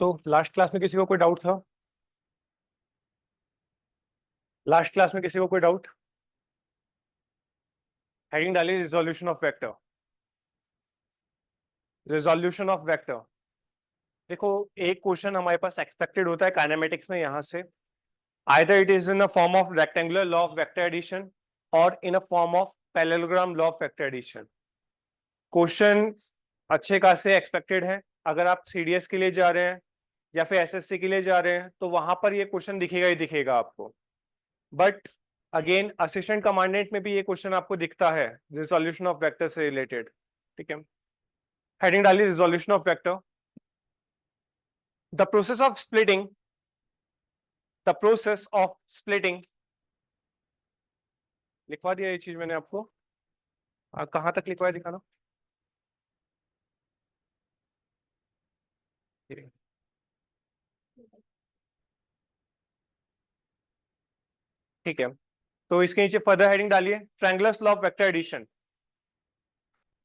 Last class में किसी को कोई डाउट था? लास्ट क्लास में किसी को कोई डाउट? हेडिंग डालिए resolution of vector. Resolution of vector. देखो, एक क्वेश्चन हमारे पास एक्सपेक्टेड होता है काइनेमेटिक्स में यहां से, either it is in a form of rectangular law of vector addition और in a form of parallelogram law of vector addition. Question अच्छे खासे एक्सपेक्टेड है। अगर आप सीडीएस के लिए जा रहे हैं या फिर एसएससी के लिए जा रहे हैं तो वहां पर ये क्वेश्चन दिखेगा ही दिखेगा आपको। बट अगेन असिस्टेंट कमांडेंट में भी ये क्वेश्चन आपको दिखता है रिजोल्यूशन ऑफ वेक्टर से रिलेटेड। ठीक है, हेडिंग डालिए resolution of vector. The process of splitting, the process of splitting, लिखवा दिया ये चीज मैंने आपको। कहां तक लिखवाया दिखाना। ठीक है, तो इसके नीचे फर्दर हेडिंग डालिए triangular law of vector addition.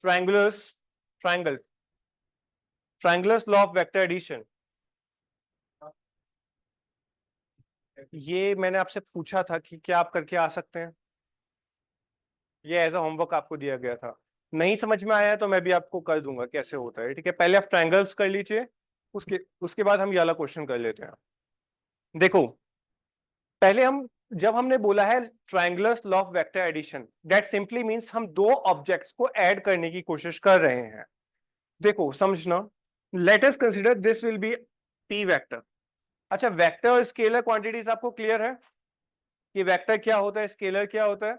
Triangular triangle triangular law of vector addition. ये मैंने आपसे पूछा था कि क्या आप करके आ सकते हैं। ये एज अ होमवर्क आपको दिया गया था। नहीं समझ में आया तो मैं भी आपको कर दूंगा कैसे होता है। ठीक है, पहले आप ट्रायंगल्स कर लीजिए, उसके उसके बाद हम ये वाला क्वेश्चन कर लेते हैं। देखो, पहले हम जब हमने बोला है triangular law of vector addition, that simply means हम दो ऑब्जेक्ट्स को ऐड करने की कोशिश कर रहे हैं। देखो समझना, let us consider this will be P vector. अच्छा, वेक्टर और स्केलर क्वांटिटीज आपको क्लियर है कि वेक्टर क्या होता है, स्केलर क्या होता है।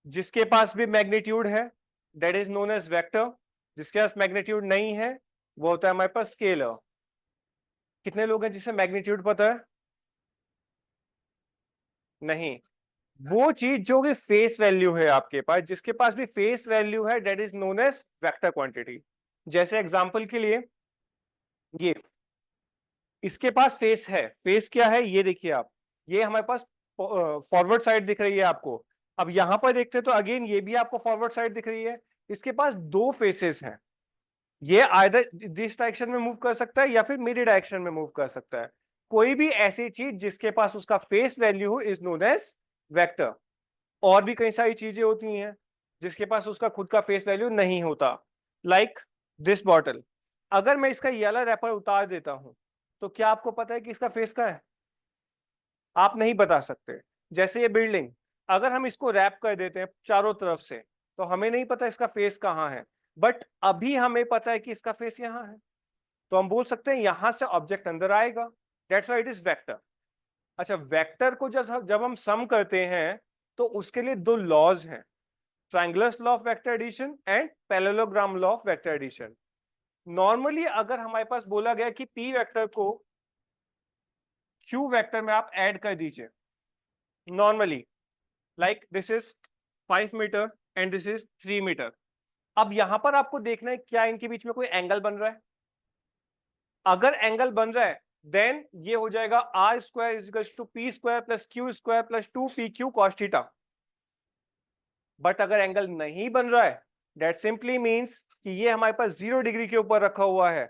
जिसके पास भी मैग्नीट्यूड है that is known as vector, जिसके पास मैग्नीट्यूड नहीं है वो होता है हमारे पास स्केलर। कितने लोग हैं जिसे मैग्नीट्यूड पता है? नहीं, वो चीज जो कि फेस वैल्यू है आपके पास, जिसके पास भी फेस वैल्यू है that is known as vector quantity. जैसे एग्जांपल के लिए ये, इसके पास फेस है। फेस क्या है ये देखिए आप, ये हमारे पास फॉरवर्ड साइड दिख रही है आपको। अब यहां पर देखते हैं तो अगेन ये भी आपको फॉरवर्ड साइड दिख रही है। इसके पास दो फेसेस हैं, ये आइदर दिस डायरेक्शन में मूव कर सकता है या फिर मिड डायरेक्शन में मूव कर सकता है। कोई भी ऐसी चीज जिसके पास उसका फेस वैल्यू हो इज नोन एज वेक्टर। और भी कई सारी चीजें होती हैं जिसके पास उसका खुद का फेस वैल्यू नहीं होता, लाइक दिस बॉटल। अगर मैं इसका ये वाला रैपर उतार देता हूं तो क्या आपको पता है कि इसका फेस का है? आप नहीं बता सकते। जैसे ये बिल्डिंग, अगर हम इसको रैप कर देते हैं चारों तरफ से तो हमें नहीं पता इसका फेस कहाँ है, बट अभी हमें पता है कि इसका फेस यहाँ है, तो हम बोल सकते हैं यहां से ऑब्जेक्ट अंदर आएगा। That's why it is vector. अच्छा, वेक्टर को जब जब हम सम करते हैं तो उसके लिए दो लॉज हैं, triangular law of vector addition and parallelogram law of vector addition. Normally अगर हमारे पास बोला गया कि पी वेक्टर को क्यू वेक्टर में आप ऐड कर दीजिए, normally like this is 5 metre and this is 3 metre. अब यहां पर आपको देखना है क्या इनके बीच में कोई एंगल बन रहा है। अगर एंगल बन रहा है देन ये हो जाएगा R square is equal to P square plus Q square plus 2pq cos theta. But अगर एंगल नहीं बन रहा है दैट सिंपली मींस कि ये हमारे पास 0 डिग्री के ऊपर रखा हुआ है,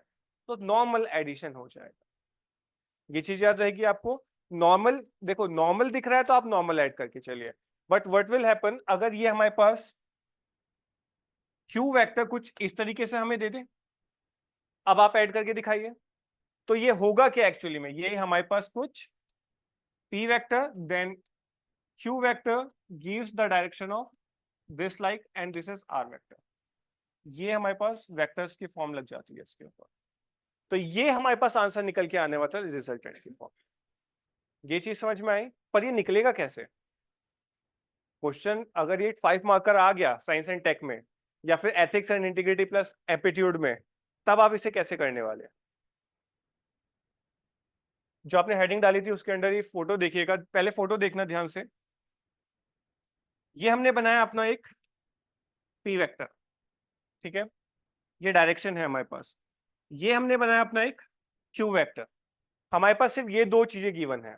तो नॉर्मल एडिशन हो जाएगा। ये चीज याद रहेगी आपको। नॉर्मल, देखो नॉर्मल दिख रहा है तो आप नॉर्मल ऐड करके चलिए, बट व्हाट विल हैपन अगर ये हमारे पास क्यू वेक्टर कुछ इस तरीके से हमें दे दे, अब आप ऐड करके दिखाइए तो ये होगा क्या एक्चुअली में, ये हमारे पास कुछ p vector then q vector gives the direction of this like and this is r vector. ये हमारे पास वेक्टर्स की फॉर्म लग जाती है इसके ऊपर, तो ये हमारे पास आंसर निकल के आने वाला है रिजल्टेंट की फॉर्म। ये चीज समझ में आई, पर ये निकलेगा कैसे? क्वेश्चन अगर ये 5 मार्कर आ गया साइंस एंड टेक में या फिर ethics and integrity plus aptitude में, तब आप इसे कैसे करने वाले हैं? जो आपने हेडिंग डाली थी उसके अंडर ये फोटो देखिएगा, पहले फोटो देखना ध्यान से। ये हमने बनाया अपना एक पी वेक्टर, ठीक है, ये डायरेक्शन है हमारे पास। ये हमने बनाया अपना एक क्यू वेक्टर। हमारे पास सिर्फ ये दो चीजें गिवन है,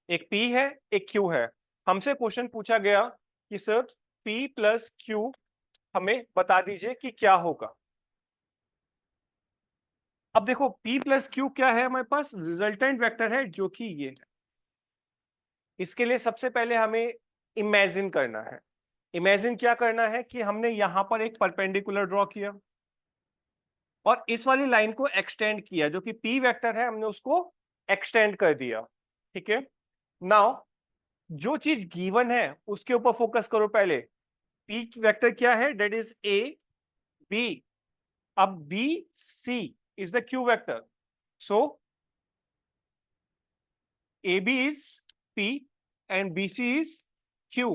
एक p है एक q है। हमसे क्वेश्चन पूछा गया कि सर p प्लस q हमें बता दीजिए कि क्या होगा। अब देखो P प्लस क्यू क्या है हमारे पास, रिजल्टेंट वेक्टर है जो कि ये है। इसके लिए सबसे पहले हमें इमेजिन करना है। इमेजिन क्या करना है कि हमने यहां पर एक परपेंडिकुलर ड्रॉ किया और इस वाली लाइन को एक्सटेंड किया, जो कि P वेक्टर है, हमने उसको एक्सटेंड कर दिया। ठीक है, नाउ जो चीज गिवन है उसके ऊपर फोकस करो पहले। P वेक्टर क्या है, डेट इज A B। अब B C is the Q vector, so AB is P and BC is Q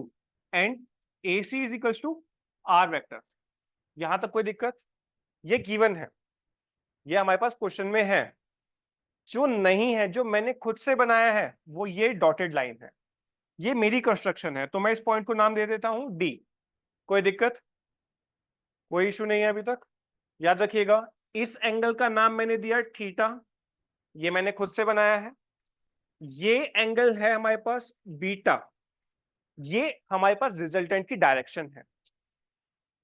and AC is equals to R vector. यहां तक कोई दिक्कत? ये गिवन है, ये हमारे पास क्वेश्चन में है। जो नहीं है, जो मैंने खुद से बनाया है, वो ये डॉटेड लाइन है। ये मेरी कंस्ट्रक्शन है, तो मैं इस पॉइंट को नाम दे देता हूं डी। कोई दिक्कत? कोई इशू नहीं है अभी तक। याद रखिएगा, इस एंगल का नाम मैंने दिया थीटा, ये मैंने खुद से बनाया है। ये एंगल है हमारे पास बीटा, ये हमारे पास रिजल्टेंट की डायरेक्शन है।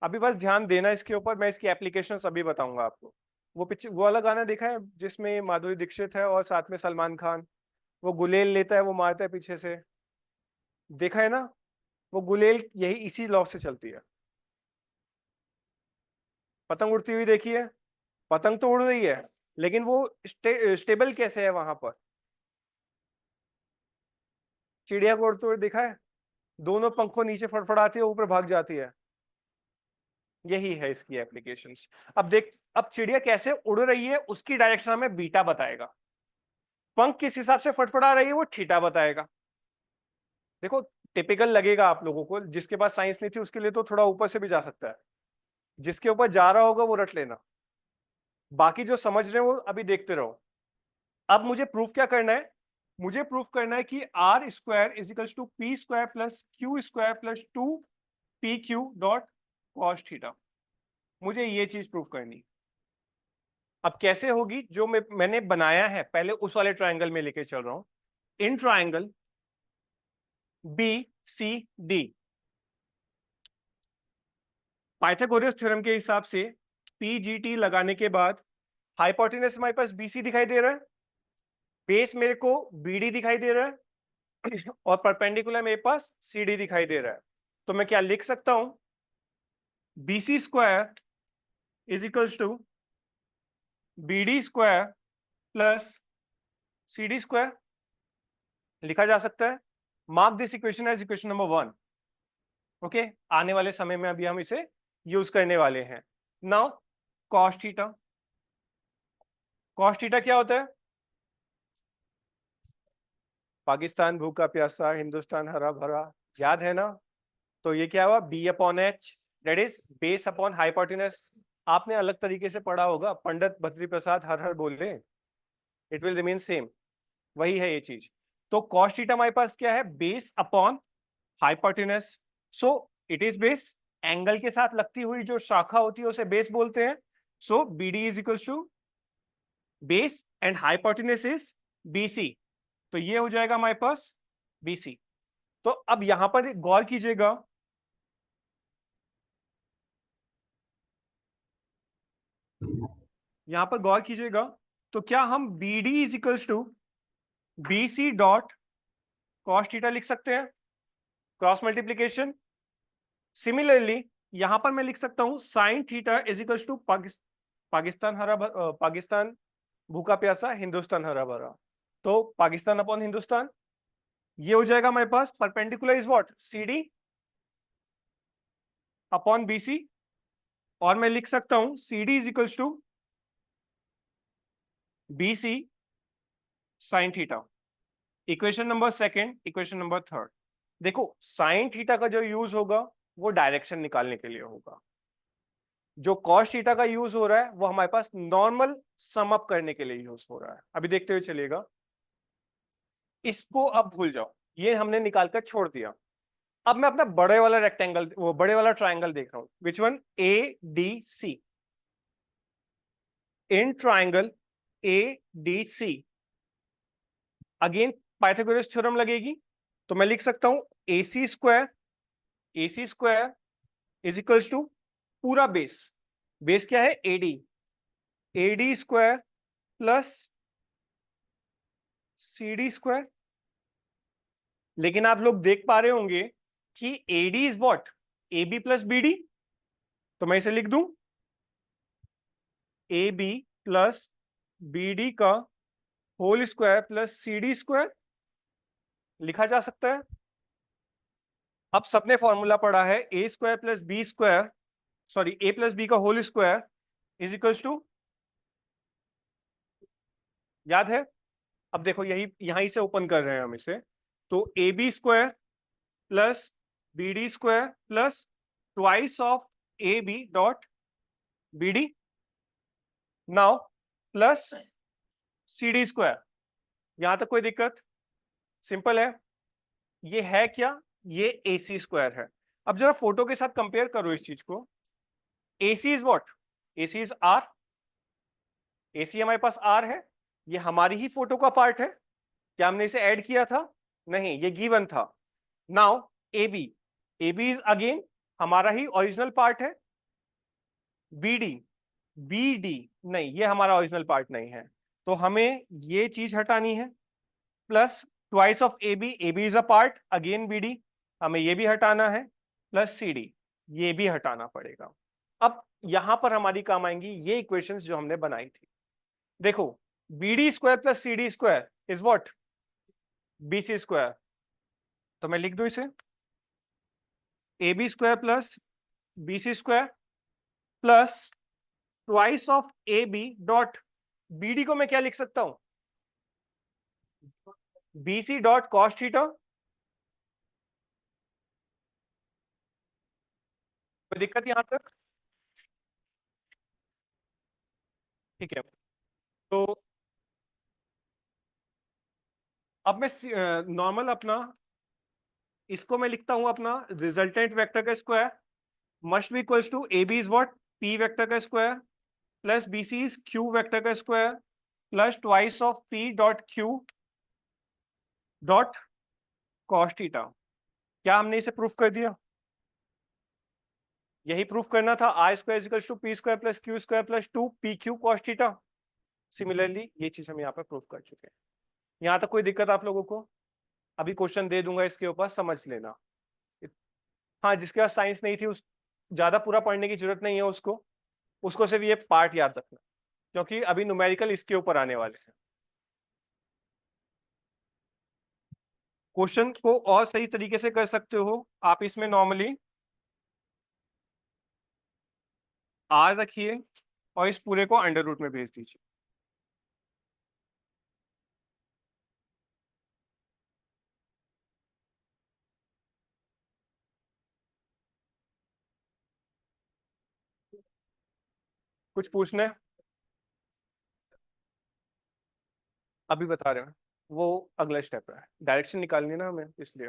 अभी बस ध्यान देना इसके ऊपर, मैं इसकी एप्लीकेशंस अभी बताऊंगा आपको। वो पिक्चर, वो वाला गाना देखा है जिसमें माधुरी दीक्षित है और साथ में सलमान खान, वो गुलेल लेता है, वो मारता है पीछे से, देखा है ना? वो गुलेल यही इसी लॉ से चलती है। पतंग उड़ती हुई देखी है? पतंग तो उड़ रही है, लेकिन वो स्टेबल कैसे है वहां पर? चिड़िया को उड़ते हुए देखा है? दोनों पंखों नीचे फड़फड़ाती है, ऊपर भाग जाती है। यही है इसकी एप्लीकेशंस। अब देख, अब चिड़िया कैसे उड़ रही है उसकी डायरेक्शन हमें बीटा बताएगा, पंख किस हिसाब से फड़फड़ा रही है वो थीटा बताएगा। देखो, टिपिकल लगेगा आप लोगों को, जिसके पास साइंस नहीं थी उसके लिए तो थोड़ा ऊपर से भी जा सकता है, जिसके ऊपर जा रहा होगा वो रट लेना, बाकी जो समझ रहे हैं वो अभी देखते रहो। अब मुझे प्रूफ क्या करना है? मुझे प्रूफ करना है कि R square equals to P square plus Q square plus 2 PQ dot cos theta. मुझे ये चीज प्रूफ करनी। अब कैसे होगी? जो मैंने बनाया है पहले उस वाले ट्राइंगल में लेके चल रहा हूं। In triangle BCD, Pythagoras theorem के हिसाब से PGT लगाने के बाद हाइपोटेनस हमारे पास BC दिखाई दे रहा है, बेस मेरे को BD दिखाई दे रहा है और परपेंडिकुलर मेरे पास CD दिखाई दे रहा है। तो मैं क्या लिख सकता हूं? BC square is equals to BD square plus CD square लिखा जा सकता है। Mark this equation as equation number 1। Okay, आने वाले समय में अभी हम इसे यूज करने वाले हैं। Now cos theta, cos theta क्या होता है? पाकिस्तान भूखा प्यासा, हिंदुस्तान हरा भरा, याद है ना? तो ये क्या हुआ? B/H, that is base upon hypotenuse. आपने अलग तरीके से पढ़ा होगा, पंडित बद्री प्रसाद हर हर बोल रहे, इट विल रिमेन सेम, वही है ये चीज। तो कॉस थीटा हमारे पास क्या है? Base upon hypotenuse. So it is base, angle के साथ लगती हुई जो शाखा होती है उसे बेस बोलते हैं। So BD is equal to base and hypotenuse is BC, तो ये हो जाएगा हमारे पास BC। तो अब यहां पर गौर कीजिएगा, यहां पर गौर कीजिएगा, तो क्या हम BD is equals to BC dot cos theta लिख सकते हैं? Cross multiplication. सिमिलरली यहां पर मैं लिख सकता हूं sine theta is equals to Pakistan Pakistan भूखा प्यासा, हिंदुस्तान हरा भरा। तो पाकिस्तान अपॉन हिंदुस्तान, ये हो जाएगा हमारे पास perpendicular is what? CD upon BC। और मैं लिख सकता हूं CD is equals to BC sine theta. Equation number second, equation number third. देखो, साइन थीटा का जो यूज होगा वो डायरेक्शन निकालने के लिए होगा, जो कॉस थीटा का यूज हो रहा है वो हमारे पास नॉर्मल सम अप करने के लिए यूज हो रहा है। अभी देखते हुए चलिएगा, इसको अब भूल जाओ, ये हमने निकाल कर छोड़ दिया। अब मैं अपना बड़े वाला रेक्टेंगल, वो बड़े वाला ट्राइंगल देख रहा हूं। Which one? ADC। In triangle ADC again Pythagoras theorem लगेगी, तो मैं लिख सकता हूं AC square, AC square is equals to पूरा बेस, बेस क्या है? AD, AD square plus CD²। लेकिन आप लोग देख पा रहे होंगे कि AD is what, AB plus BD। तो मैं इसे लिख दूं AB प्लस BD का होल स्क्वायर प्लस CD², लिखा जा सकता है। अब सबने फॉर्मूला पढ़ा है A² plus B², sorry A plus B का whole square is equals to, याद है? अब देखो यही यहीं से ओपन कर रहे हैं हम इसे, तो AB² plus BD² plus twice of AB dot BD, now plus CD²। यहां तक कोई दिक्कत? सिंपल है। ये है क्या? ये AC² है। अब जरा फोटो के साथ कंपेयर करो इस चीज को। AC is what? AC is R। AC हमारे पास R है, ये हमारी ही फोटो का पार्ट है। क्या हमने इसे ऐड किया था? नहीं, ये गिवन था। Now AB, AB is again हमारा ही ओरिजिनल पार्ट है। BD, BD नहीं, ये हमारा ओरिजिनल पार्ट नहीं है, तो हमें ये चीज हटानी है। Plus twice of AB, AB is a part again BD, हमें ये भी हटाना है। प्लस CD, ये भी हटाना पड़ेगा। अब यहां पर हमारी काम आएंगी ये इक्वेशंस जो हमने बनाई थी। देखो BD² plus CD² is what? BC²। तो मैं लिख दूं इसे AB² plus BC² plus twice of AB dot BD को मैं क्या लिख सकता हूं? BC dot cos theta. कोई दिक्कत यहां तक? ठीक है। तो अब मैं नॉर्मल अपना इसको मैं लिखता हूं, अपना रिजल्टेंट वेक्टर का square must be equals to AB is what? P vector का square plus BC is Q vector का square plus twice of P dot Q dot cos theta. क्या हमने इसे प्रूफ कर दिया? यही प्रूफ करना था, I² equals to P² plus Q² plus 2PQ cos theta. Similarly ये चीज हम यहाँ पर प्रूफ कर चुके हैं। यहाँ तक कोई दिक्कत आप लोगों को? अभी क्वेश्चन दे दूंगा इसके ऊपर, समझ लेना। हाँ, जिसके पास साइंस नहीं थी उस ज्यादा पूरा पढ़ने की जरूरत नहीं है, उसको उसको सिर्फ ये पार्ट याद रखना, क्योंकि अभी न्यूमेरिकल इसके ऊपर आने वाले हैं। क्वेश्चन को और सही तरीके से कर सकते हो आप, इसमें नॉर्मली R रखिए और इस पूरे को अंडर रूट में भेज दीजिए। कुछ पूछना है? अभी बता रहे हैं, वो अगला स्टेप है, डायरेक्शन निकालनी है ना हमें, इसलिए।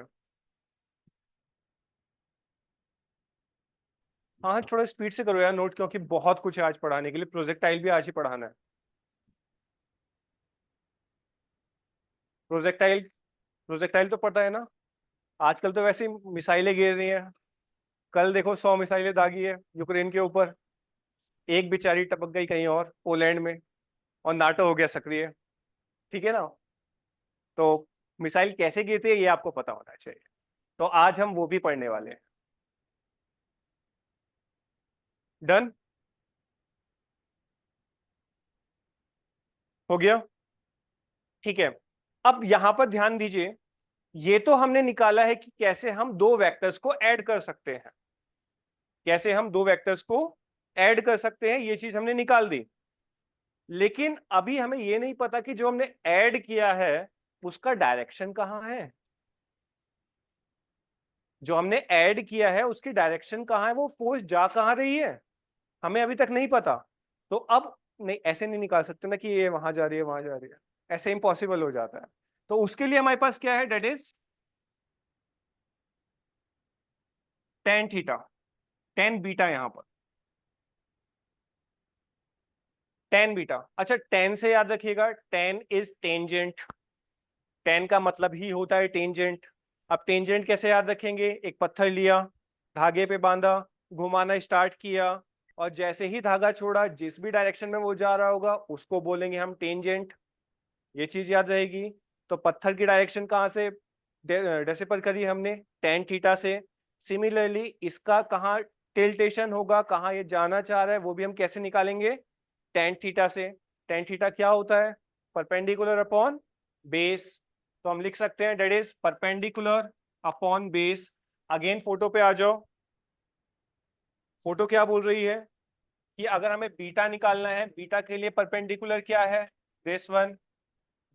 हाँ हाँ, थोड़ा स्पीड से करो यार नोट, क्योंकि बहुत कुछ है आज पढ़ाने के लिए। प्रोजेक्टाइल भी आज ही पढ़ाना है। प्रोजेक्टाइल, प्रोजेक्टाइल तो पता है ना? आजकल तो वैसे ही मिसाइलें गिर रही हैं। कल देखो 100 मिसाइलें दागी है यूक्रेन के ऊपर, एक बेचारी टपक गई कहीं और पोलैंड में, और नाटो हो गया सक्रिय। ठीक है ना? तो मिसाइल कैसे गिरती है ये आपको पता होना चाहिए, तो आज हम वो भी पढ़ने वाले हैं। डन? हो गया? ठीक है। अब यहां पर ध्यान दीजिए, ये तो हमने निकाला है कि कैसे हम दो वेक्टर्स को ऐड कर सकते हैं। कैसे हम दो वेक्टर्स को ऐड कर सकते हैं, ये चीज हमने निकाल दी। लेकिन अभी हमें ये नहीं पता कि जो हमने ऐड किया है उसका डायरेक्शन कहां है। जो हमने ऐड किया है उसकी डायरेक्शन कहां है, वो फोर्स जा कहां रही है, हमें अभी तक नहीं पता। तो अब नहीं, ऐसे नहीं निकाल सकते ना कि ये वहां जा रही है वहां जा रही है, ऐसे इम्पॉसिबल हो जाता है। तो उसके लिए हमारे पास क्या है, that is tan theta, tan beta. यहां पर टेन बीटा, अच्छा टेन से याद रखिएगा, टेन इज टेंजेंट। टेन का मतलब ही होता है टेंजेंट। अब टेंजेंट कैसे याद रखेंगे? एक पत्थर लिया, धागे पे बांधा, घुमाना स्टार्ट किया, और जैसे ही धागा छोड़ा जिस भी डायरेक्शन में वो जा रहा होगा उसको बोलेंगे हम टेंजेंट। ये चीज याद रहेगी। तो पत्थर की डायरेक्शन कहाँ से डेसिपल करी हमने, tan थीटा से। सिमिलरली इसका कहाँ टिल्टेशन होगा, कहाँ ये जाना चाह रहा है, वो भी हम कैसे निकालेंगे, tan थीटा से। tan थीटा क्या होता है, परपेंडिकुलर अपॉन बेस। तो हम लिख सकते हैं that is perpendicular upon base. Again photo पे आ जाओ। फोटो क्या बोल रही है कि अगर हमें बीटा निकालना है, बीटा के लिए परपेंडिकुलर क्या है, दिस वन।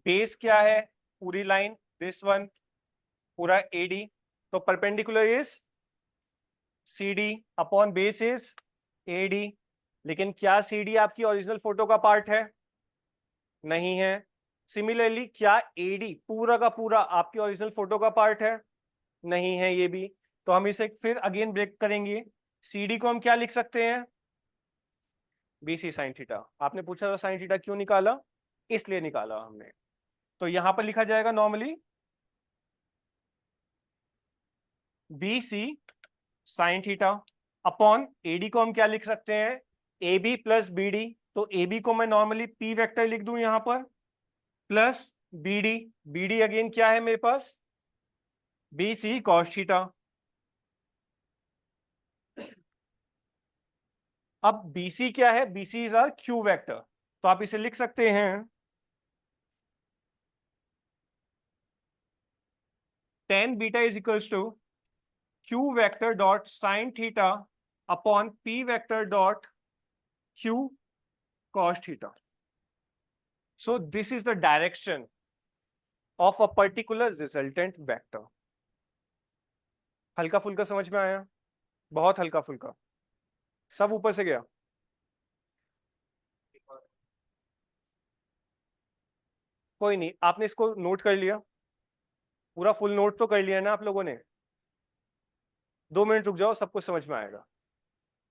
बेस क्या है, पूरी लाइन, दिस वन, पूरा एडी। तो perpendicular is C D upon base is A D. लेकिन क्या सी डी आपकी ओरिजिनल फोटो का पार्ट है, नहीं है। सिमिलरली क्या ए डी पूरा का पूरा आपकी ओरिजिनल फोटो का पार्ट है, नहीं है ये भी। तो हम इसे फिर अगेन ब्रेक करेंगे। सी डी को हम क्या लिख सकते हैं, बी सी साइन थीटा। आपने पूछा था साइन थीटा क्यों निकाला, इसलिए निकाला हमने। तो यहां पर लिखा जाएगा normally B C sine theta upon AD को हम क्या लिख सकते हैं, A B plus B D. तो ए बी को मैं नॉर्मली पी वेक्टर लिख दूं यहां पर, plus B D. B D again क्या है मेरे पास, बी सी कॉस थीटा। अब बी सी क्या है, B C is R Q vector. तो आप इसे लिख सकते हैं tan beta is equals to q vector dot sin theta upon p vector dot q cos theta. So this is the direction of a particular resultant vector. हल्का फुल्का समझ में आया, बहुत हल्का फुल्का, सब ऊपर से गया। कोई नहीं, आपने इसको नोट कर लिया, पूरा फुल नोट तो कर लिया ना आप लोगों ने। 2 मिनट रुक जाओ, सब कुछ समझ में आएगा।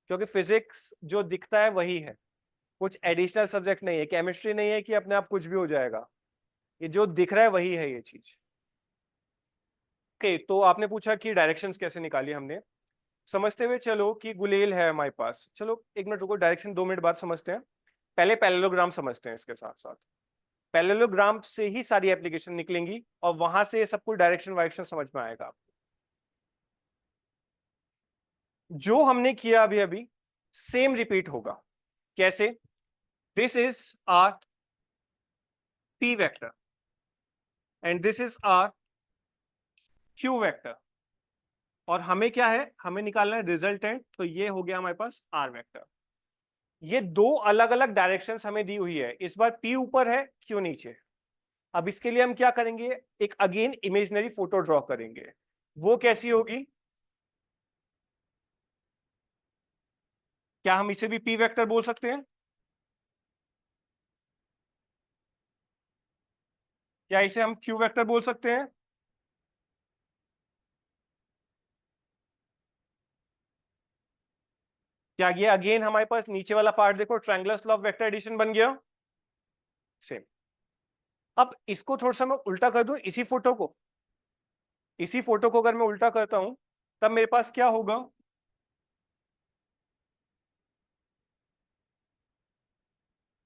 क्योंकि फिजिक्स जो दिखता है वही है, कुछ एडिशनल सब्जेक्ट नहीं है, केमिस्ट्री नहीं है कि अपने आप कुछ भी हो जाएगा। ये जो दिख रहा है वही है ये चीज। ओके, तो आपने पूछा कि डायरेक्शंस कैसे निकाली हमने। समझते हुए चलो कि गुलेल है हमारे पास। चलो 1 मिनट रुको, डायरेक्शन 2 मिनट बाद समझते हैं। पहले पैरेललोग्राम समझते हैं इसके साथ साथ। पैरेललोग्राम से ही सारी एप्लीकेशन निकलेंगी और वहां से सब कुछ डायरेक्शन वायरेक्शन समझ में आएगा आपको। जो हमने किया अभी अभी सेम रिपीट होगा। कैसे, this is R P vector and this is R Q vector. और हमें क्या है, हमें निकालना है रिजल्टेंट। तो ये हो गया हमारे पास आर वेक्टर। ये दो अलग अलग डायरेक्शंस हमें दी हुई है, इस बार पी ऊपर है क्यू नीचे। अब इसके लिए हम क्या करेंगे, एक अगेन इमेजिनरी फोटो ड्रॉ करेंगे। वो कैसी होगी, क्या हम इसे भी पी वेक्टर बोल सकते हैं, क्या इसे हम क्यू वेक्टर बोल सकते हैं। क्या ये अगेन हमारे पास नीचे वाला पार्ट देखो, triangular law of vector addition बन गया सेम। अब इसको थोड़ा सा मैं उल्टा कर दूं, इसी फोटो को, इसी फोटो को अगर मैं उल्टा करता हूं तब मेरे पास क्या होगा,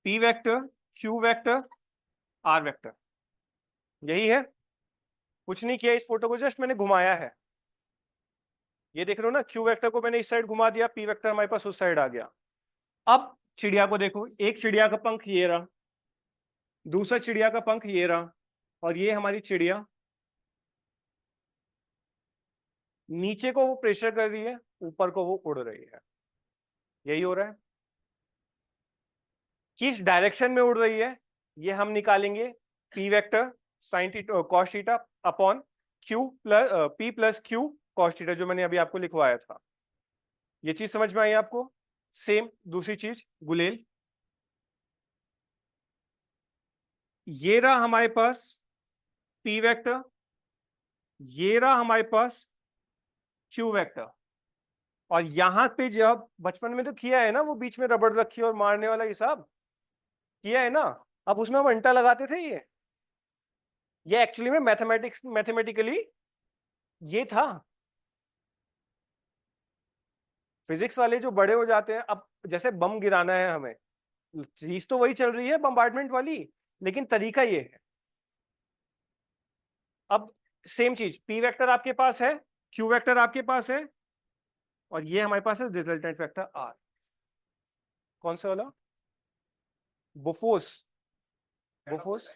P vector Q vector R vector. यही है, कुछ नहीं किया, इस फोटो को जस्ट मैंने घुमाया है। ये देख रहे हो ना, क्यू वेक्टर को मैंने इस साइड घुमा दिया, पी वेक्टर हमारे पास उस साइड आ गया। अब चिड़िया को देखो, एक चिड़िया का पंख ये रहा, दूसरा चिड़िया का पंख ये रहा, और ये हमारी चिड़िया नीचे को वो प्रेशर कर रही है, ऊपर को वो उड़ रही है। यही हो रहा है। किस डायरेक्शन में उड़ रही है ये हम निकालेंगे, P vector sine theta cos theta upon Q plus P plus Q cos theta, जो मैंने अभी आपको लिखवाया था। ये चीज समझ में आई आपको। सेम दूसरी चीज गुलेल, ये रहा हमारे पास पी वेक्टर, ये रहा हमारे पास क्यू वेक्टर। और यहां पे जब बचपन में तो किया है ना, वो बीच में रबड़ रखी और मारने वाला हिसाब किया है ना, अब उसमें हम अंटा लगाते थे। ये एक्चुअली में मैथमेटिकली ये था। फिजिक्स वाले जो बड़े हो जाते हैं, अब जैसे बम गिराना है हमें, चीज तो वही चल रही है बम्बार्डमेंट वाली, लेकिन तरीका ये है। अब सेम चीज, पी वेक्टर आपके पास है, क्यू वेक्टर आपके पास है, और ये हमारे पास है रिजल्टेंट वेक्टर आर। कौन सा वाला? बुफोस। बुफोस।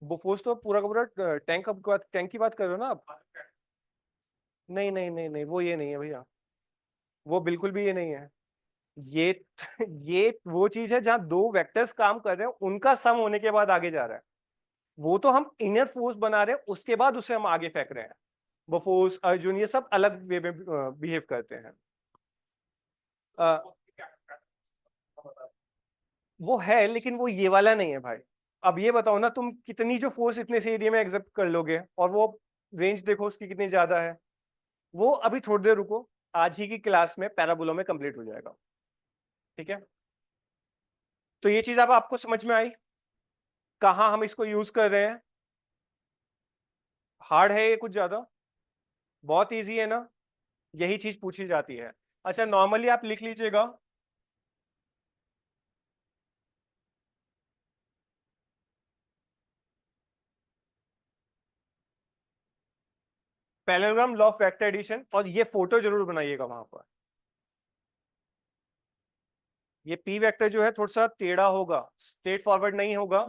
बुफोस तो पूरा का पूरा टैंक की बात कर रहे हो ना आप? नहीं नहीं नहीं नहीं, वो ये नहीं है भैया, वो बिल्कुल भी ये नहीं है। ये ये वो चीज है जहां दो वेक्टर्स काम कर रहे हैं, उनका सम होने के बाद आगे जा रहा है। वो तो हम इनर फोर्स बना रहे हैं, उसके बाद उसे हम आगे फेंक रहे हैं। बफोर्स, अर्जुन, ये सब अलग वे में बिहेव करते हैं। अ, वो है, लेकिन वो ये वाला नहीं है भाई। अब ये बताओ ना, तुम कितनी जो फोर्स इतने से एरिया में एग्जेप्ट कर लोगे, और वो रेंज देखो उसकी कितनी ज्यादा है। वो अभी थोड़ी देर रुको, आज ही की क्लास में पैराबोला में कंप्लीट हो जाएगा। ठीक है, तो ये चीज अब आपको समझ में आई, कहाँ हम इसको यूज कर रहे हैं। हार्ड है ये कुछ ज्यादा? बहुत इजी है ना, यही चीज पूछी जाती है। अच्छा, नॉर्मली आप लिख लीजिएगा, parallelogram law of vector addition, और ये फोटो जरूर बनाइएगा वहां पर। ये पी वेक्टर जो है थोड़ा सा टेढ़ा होगा, स्ट्रेट फॉरवर्ड नहीं होगा,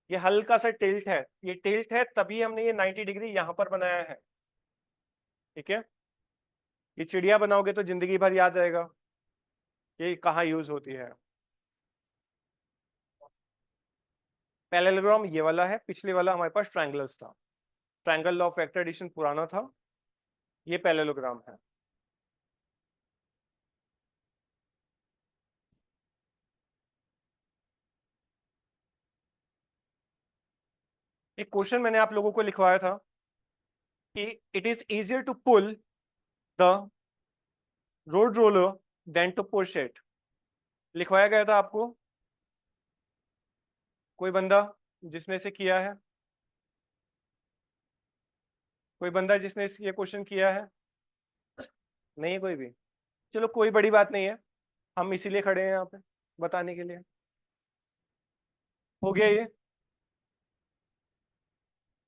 ये हल्का सा टिल्ट है। ये टिल्ट है तभी हमने ये 90 डिग्री यहां पर बनाया है। ठीक है, ये चिड़िया बनाओगे तो जिंदगी भर याद रहेगा ये कहाँ यूज होती है। पैरेललोग्राम ये वाला है, पिछले वाला हमारे पास ट्रायंगल्स था। Triangle law of vector addition पुराना था, ये पैरेललोग्राम है। एक क्वेश्चन मैंने आप लोगों को लिखवाया था कि it is easier to pull the road roller than to push it, लिखवाया गया था आपको। कोई बंदा जिसने इसे किया है? कोई बंदा जिसने ये क्वेश्चन किया है? नहीं है कोई भी? चलो कोई बड़ी बात नहीं है, हम इसीलिए खड़े हैं यहाँ पे, बताने के लिए। हो गया ये?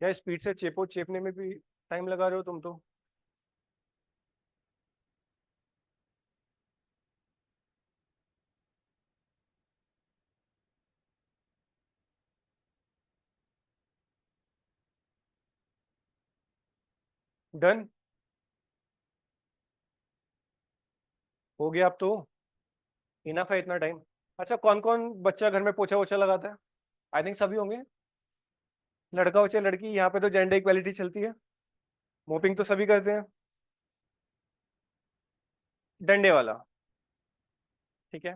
या स्पीड से चेपो, चेपने में भी टाइम लगा रहे हो तुम तो। डन हो गया अब तो, इनफ है इतना टाइम। अच्छा, कौन कौन बच्चा घर में पोछा वोछा लगाता है? आई थिंक सभी होंगे, लड़का हो चाहे लड़की, यहाँ पे तो जेंडर इक्वालिटी चलती है। मोपिंग तो सभी करते हैं, डंडे वाला। ठीक है।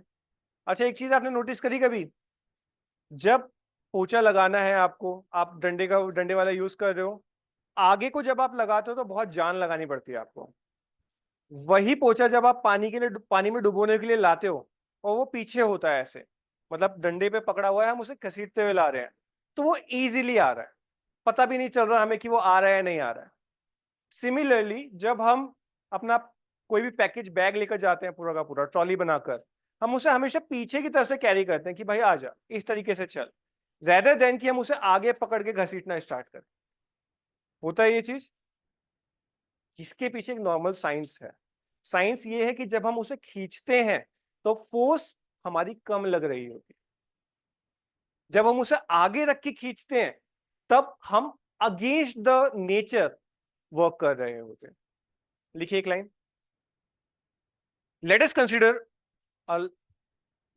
अच्छा, एक चीज आपने नोटिस करी कभी, जब पोछा लगाना है आपको, आप डंडे वाला यूज कर रहे हो, आगे को जब आप लगाते हो तो बहुत जान लगानी पड़ती है आपको। वही पोछा जब आप पानी में डुबोने के लिए लाते हो, और वो पीछे होता है ऐसे, मतलब डंडे पे पकड़ा हुआ है, हम उसे घसीटते हुए ला रहे हैं, तो वो इजीली आ रहा है, पता भी नहीं चल रहा हमें कि वो आ रहा है या नहीं आ रहा है। सिमिलरली जब हम अपना कोई भी पैकेज बैग लेकर जाते हैं, पूरा का पूरा ट्रॉली बनाकर, हम उसे हमेशा पीछे की तरफ से कैरी करते हैं कि भाई आ जा, इस तरीके से चल, ज्यादा देन कि हम उसे आगे पकड़ के घसीटना स्टार्ट करें। होता है ये चीज, इसके पीछे एक नॉर्मल साइंस है। साइंस ये है कि जब हम उसे खींचते हैं तो फोर्स हमारी कम लग रही होती है, जब हम उसे आगे रख के खींचते हैं तब हम अगेंस्ट द नेचर वर्क कर रहे होते हैं। लिखिए एक line, let us consider a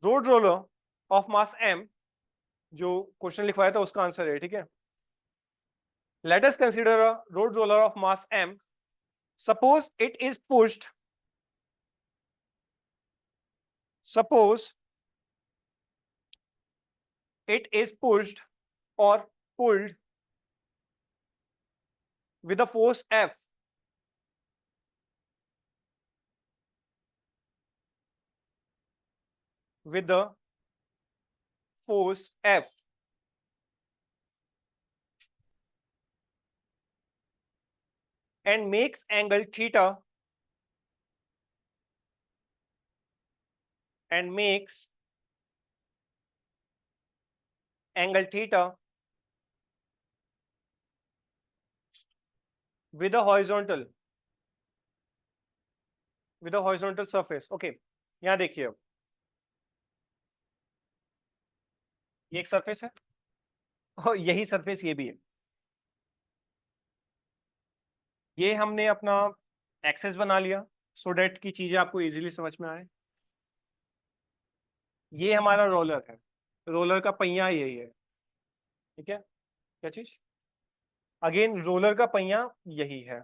road roller of mass m, जो क्वेश्चन लिखवाया था उसका आंसर है। ठीक है, let us consider a road roller of mass m, suppose it is pushed, suppose it is pushed or pulled with a force F, with the force F, and makes angle theta and makes angle theta with a horizontal surface. Okay, यहां देखिए, अब ये एक surface है और यही surface ये भी है। ये हमने अपना एक्सेस बना लिया सो डेट की चीजें आपको इजीली समझ में आए। ये हमारा रोलर है, रोलर का पहिया यही है, ठीक है। क्या चीज? अगेन रोलर का पहिया यही है।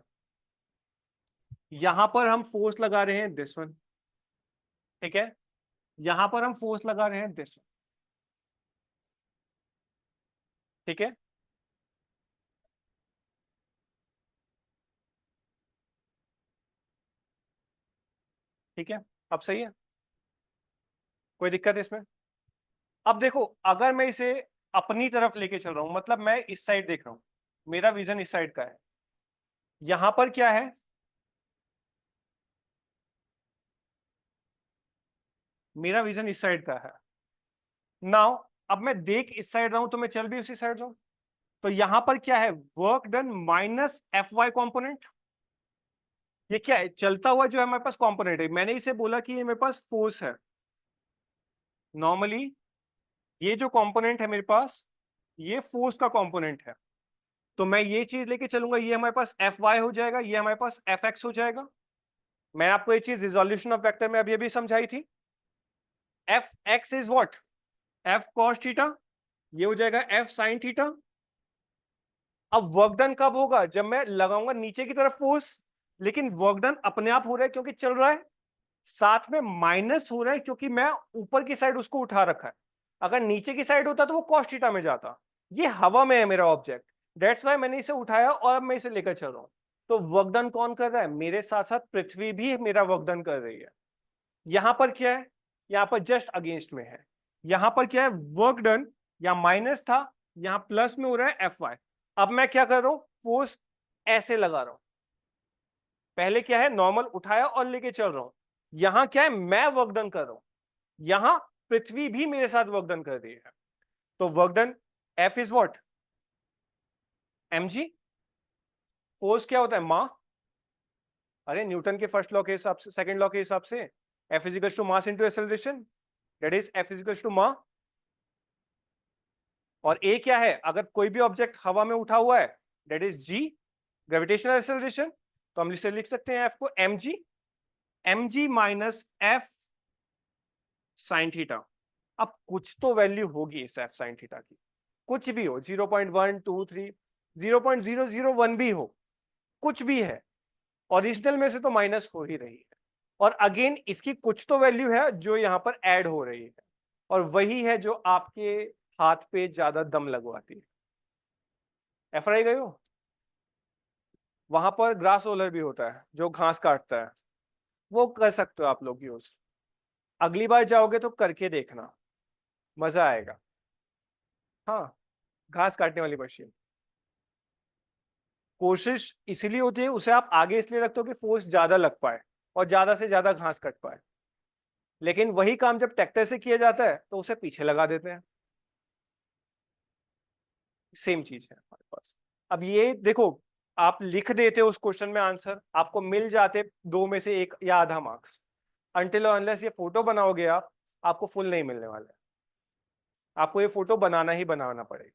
यहां पर हम फोर्स लगा रहे हैं दिस वन, ठीक है। यहां पर हम फोर्स लगा रहे हैं दिस वन, ठीक है। ठीक है, अब सही है, कोई दिक्कत है इसमें? अब देखो, अगर मैं इसे अपनी तरफ लेके चल रहा हूं, मतलब मैं इस साइड देख रहा हूं, मेरा विजन इस साइड का है। यहां पर क्या है? मेरा विजन इस साइड का है। नाउ अब मैं देख इस साइड रहा हूं तो मैं चल भी उसी साइड रहा हूं। तो यहां पर क्या है? Work done minus F Y component. ये क्या है? चलता हुआ जो है हमारे पास कॉम्पोनेंट है। मैंने इसे बोला कि ये मेरे पास फोर्स है। नॉर्मली ये जो कंपोनेंट है मेरे पास, ये फोर्स का कंपोनेंट है। तो मैं ये चीज लेके चलूंगा, ये हमारे पास एफ वाई हो जाएगा, ये हमारे पास एफ एक्स हो जाएगा। मैं आपको ये चीज रिजोल्यूशन ऑफ वेक्टर में अभी अभी समझाई थी। F x is what? F cos theta, ये हो जाएगा एफ साइन थीटा। अब वर्क डन कब होगा? जब मैं लगाऊंगा नीचे की तरफ फोर्स, लेकिन वर्क डन अपने आप हो रहा है क्योंकि चल रहा है, साथ में माइनस हो रहा है क्योंकि मैं ऊपर की साइड उसको उठा रखा है। अगर नीचे की साइड होता तो वो कॉस थीटा में जाता। ये हवा में है मेरा ऑब्जेक्ट, दैट्स वाई मैंने इसे उठाया और अब मैं इसे लेकर चल रहा हूं। तो वर्क डन कौन कर रहा है? मेरे साथ साथ पृथ्वी भी मेरा वर्क डन कर रही है। यहां पर क्या है? यहां पर जस्ट अगेंस्ट में है। यहां पर क्या है? वर्क डन, या माइनस था, यहां प्लस में हो रहा है एफ वाई। अब मैं क्या कर रहा हूं? फोर्स ऐसे लगा रहा हूं। पहले क्या है? नॉर्मल उठाया और लेके चल रहा हूं। यहां क्या है? मैं वर्क डन कर रहा हूं। यहां पृथ्वी भी मेरे साथ वर्क डन कर रही है। तो work done F is what? M G. Force क्या होता है? मा। अरे न्यूटन के फर्स्ट लॉ के हिसाब से, सेकंड लॉ के हिसाब से, F is equals to mass into acceleration, that is F is equals to ma. और ए क्या है? अगर कोई भी ऑब्जेक्ट हवा में उठा हुआ है, that is G, gravitational acceleration. तो हम इसे लिख सकते हैं एफ को M G, M G minus F sine theta. अब कुछ तो वैल्यू होगी इस एफ साइन थीटा की, कुछ भी हो, 0.123, 0.001 भी हो, कुछ भी है, ओरिजिनल में से तो माइनस हो ही रही है। और अगेन इसकी कुछ तो वैल्यू है जो यहां पर ऐड हो रही है, और वही है जो आपके हाथ पे ज्यादा दम लगवाती है। एफ आई गए हो? वहां पर ग्रास रोलर भी होता है जो घास काटता है, वो कर सकते हो आप लोग यूज। अगली बार जाओगे तो करके देखना, मजा आएगा। हाँ, घास काटने वाली मशीन। कोशिश इसीलिए होती है, उसे आप आगे इसलिए रखते हो कि फोर्स ज्यादा लग पाए और ज्यादा से ज्यादा घास कट पाए। लेकिन वही काम जब ट्रैक्टर से किया जाता है तो उसे पीछे लगा देते हैं। सेम चीज है हमारे पास। अब ये देखो, आप लिख देते उस क्वेश्चन में आंसर, आपको मिल जाते दो में से एक या आधा मार्क्स। अनटिल और अनलेस ये फोटो बनाओगे आप, आपको फुल नहीं मिलने वाला है। आपको ये फोटो बनाना ही बनाना पड़ेगा।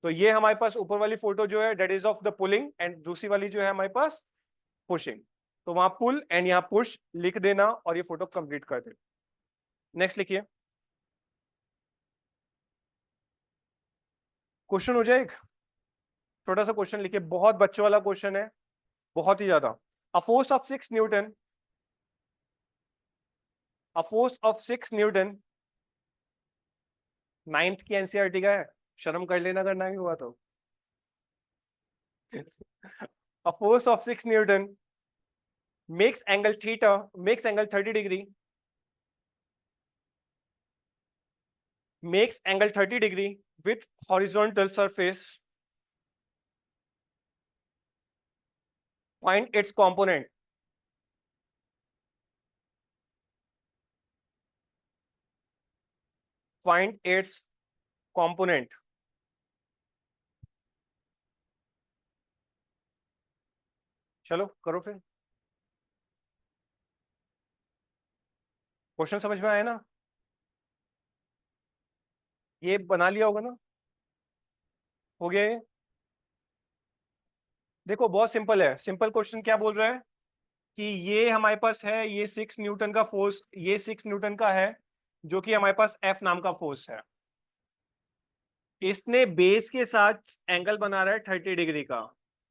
तो ये हमारे पास ऊपर वाली फोटो जो है, that is of the pulling, and दूसरी वाली जो है हमारे पास पुशिंग। तो वहां पुल एंड यहाँ पुश लिख देना और ये फोटो कंप्लीट कर देना। नेक्स्ट लिखिए, क्वेश्चन हो जाए। छोटा सा क्वेश्चन लिखिए, बहुत बच्चों वाला क्वेश्चन है, बहुत ही ज्यादा। A force of 6 Newton, a force of 6 Newton, ninth की एनसीईआरटी का है, शर्म कर लेना करना ही हुआ तो। A force of 6 Newton makes angle 30 degree, makes angle 30 degree with horizontal surface, find its component. Find its component. चलो करो फिर, क्वेश्चन समझ में आया ना? ये बना लिया होगा ना? हो गया ये? देखो बहुत सिंपल है, सिंपल क्वेश्चन क्या बोल रहा है कि ये हमारे पास है, ये 6 न्यूटन का फोर्स, ये 6 न्यूटन का है, जो कि हमारे पास एफ नाम का फोर्स है। इसने बेस के साथ एंगल बना रहा है 30 डिग्री का।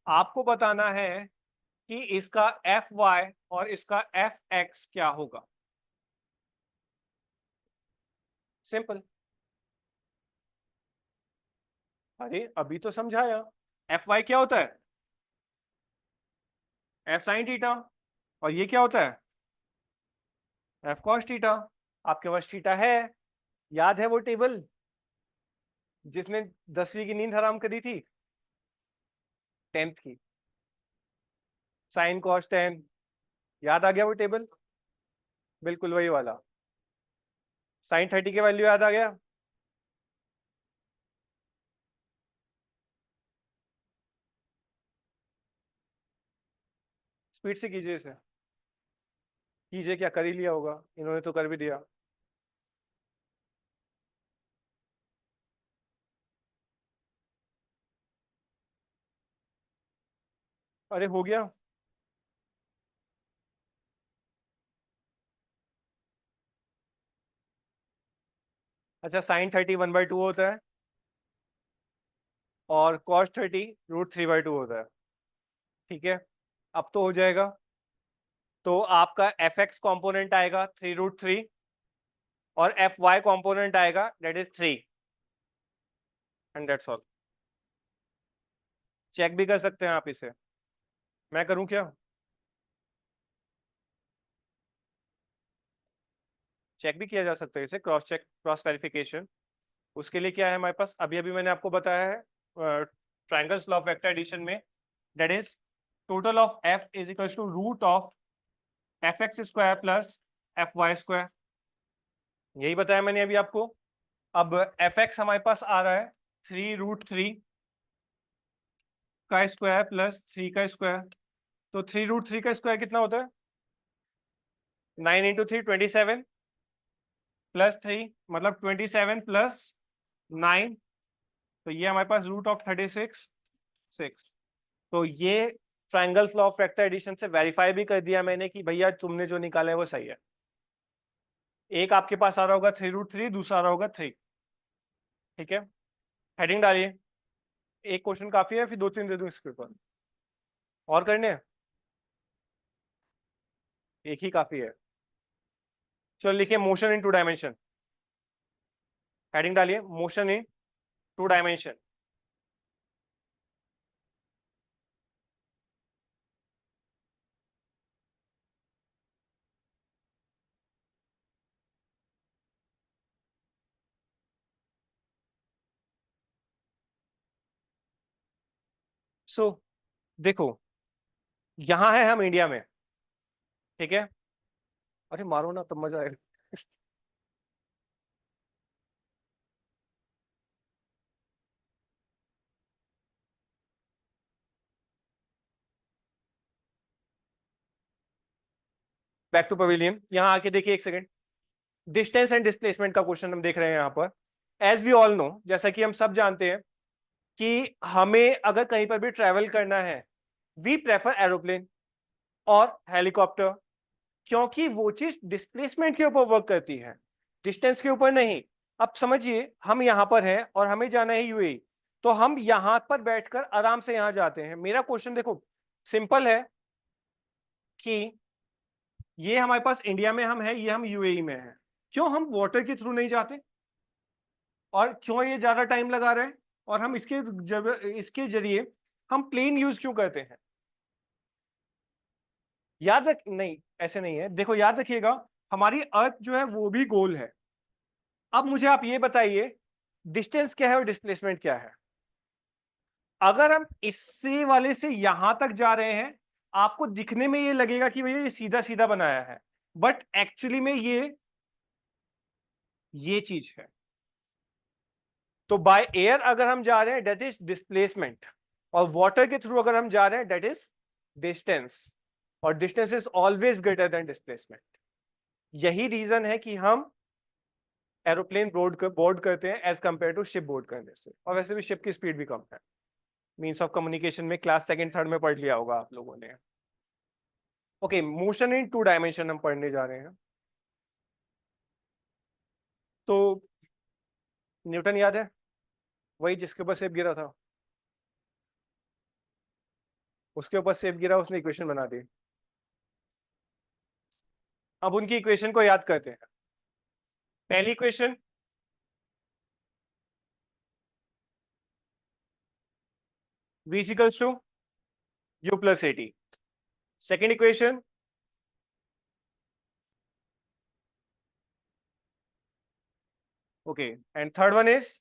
आपको बताना है कि इसका एफ वाई और इसका एफ एक्स क्या होगा। सिंपल। अरे अभी तो समझाया। एफ वाई क्या होता है? F sine theta. और ये क्या होता है? F cos theta. आपके पास थीटा है, याद है वो टेबल जिसने 10वीं की नींद हराम करी थी, 10th की, साइन कॉस टेन, याद आ गया वो टेबल? बिल्कुल वही वाला। साइन 30 के वैल्यू याद आ गया? स्पीड से कीजिए इसे। कीजिए, क्या कर ही लिया होगा, इन्होंने तो कर भी दिया। अरे हो गया। अच्छा, साइन 30 1/2 होता है और कॉस 30 √3/2 होता है। ठीक है, अब तो हो जाएगा। तो आपका एफ एक्स कॉम्पोनेंट आएगा 3√3 और एफ वाई कॉम्पोनेंट आएगा that is 3, and that's all. Check भी कर सकते हैं आप इसे। मैं करूं क्या? चेक भी किया जा सकता है इसे, क्रॉस चेक, क्रॉस वेरिफिकेशन। उसके लिए क्या है हमारे पास, अभी अभी मैंने आपको बताया है triangles law of vector addition में, that is total of F is equal to root of F X square plus F Y square. यही बताया मैंने अभी आपको। अब एफ एक्स हमारे पास आ रहा है 3√3 का स्क्वायर प्लस 3 का स्क्वायर। तो 3√3 का स्क्वायर कितना होता है? 9 × 3 27 प्लस 3 मतलब 27 प्लस 9। तो ये हमारे पास √36 6। तो ये triangles law of vector addition से वेरीफाई भी कर दिया मैंने कि भैया तुमने जो निकाला है वो सही है। एक आपके पास आ रहा होगा 3√3, दूसरा आ रहा होगा 3। ठीक है, हेडिंग डालिए। एक क्वेश्चन काफी है, फिर 2-3 दे दूं इसके ऊपर? और करने हैं? एक ही काफी है। चलो लिखिए मोशन इन 2 डायमेंशन। हेडिंग डालिए मोशन इन 2 डायमेंशन। सो देखो, यहां है हम इंडिया में, ठीक है? अरे मारो ना तब मजा आएगा। बैक टू पवेलियन, यहाँ आके देखिए एक सेकंड। डिस्टेंस एंड डिस्प्लेसमेंट का क्वेश्चन हम देख रहे हैं यहाँ पर। एज वी ऑल नो, जैसा कि हम सब जानते हैं कि हमें अगर कहीं पर भी ट्रेवल करना है, वी प्रेफर एरोप्लेन और हेलीकॉप्टर, क्योंकि वो चीज डिस्प्लेसमेंट के ऊपर वर्क करती है, डिस्टेंस के ऊपर नहीं। अब समझिए, हम यहां पर हैं और हमें जाना है यूएई, तो हम यहां पर बैठकर आराम से यहां जाते हैं। मेरा क्वेश्चन देखो सिंपल है कि ये हमारे पास इंडिया में हम है, ये हम यूएई में है, क्यों हम वाटर के थ्रू नहीं जाते? और क्यों ये ज्यादा टाइम लगा रहे हैं? और हम इसके जरिए हम प्लेन यूज क्यों करते हैं? याद रख, नहीं ऐसे नहीं है, देखो याद रखिएगा, हमारी अर्थ जो है वो भी गोल है। अब मुझे आप ये बताइए, डिस्टेंस क्या है और डिस्प्लेसमेंट क्या है? अगर हम इससे वाले से यहां तक जा रहे हैं, आपको दिखने में ये लगेगा कि भैया ये सीधा सीधा बनाया है, बट एक्चुअली में ये चीज है। तो बाय एयर अगर हम जा रहे हैं दैट इज डिस्प्लेसमेंट, और वाटर के थ्रू अगर हम जा रहे हैं दैट इज डिस्टेंस, और distance is always greater than displacement. यही रीजन है कि हम एरोप्लेन बोर्ड करते हैं as compared to ship board करने से, और वैसे भी शिप की स्पीड भी कम है। मीन्स ऑफ कम्युनिकेशन में क्लास सेकंड थर्ड में पढ़ लिया होगा आप लोगों ने। ओके, मोशन इन 2 डायमेंशन हम पढ़ने जा रहे हैं। तो न्यूटन याद है, वही जिसके ऊपर सेब गिरा था, उसके ऊपर सेब गिरा, उसने इक्वेशन बना दी। अब उनकी इक्वेशन को याद करते हैं। पहली equation, v equals to u plus at. Second equation, okay, and third one is,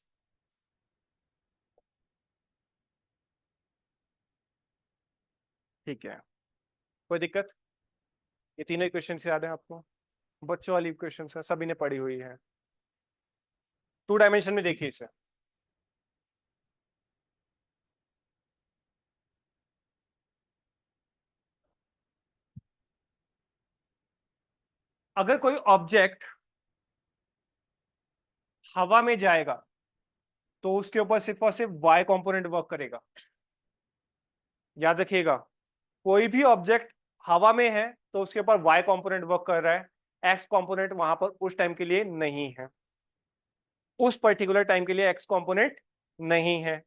ठीक है, कोई दिक्कत? ये तीनों इक्वेशन याद है आपको? बच्चों वाली इक्वेशन है, सभी ने पढ़ी हुई है। 2 डायमेंशन में देखिए इसे। अगर कोई ऑब्जेक्ट हवा में जाएगा तो उसके ऊपर सिर्फ और सिर्फ y कंपोनेंट वर्क करेगा। याद रखिएगा, कोई भी ऑब्जेक्ट हवा में है तो उसके ऊपर y कंपोनेंट वर्क कर रहा है, x कंपोनेंट वहां पर उस टाइम के लिए नहीं है, उस पर्टिकुलर टाइम के लिए x कंपोनेंट नहीं है।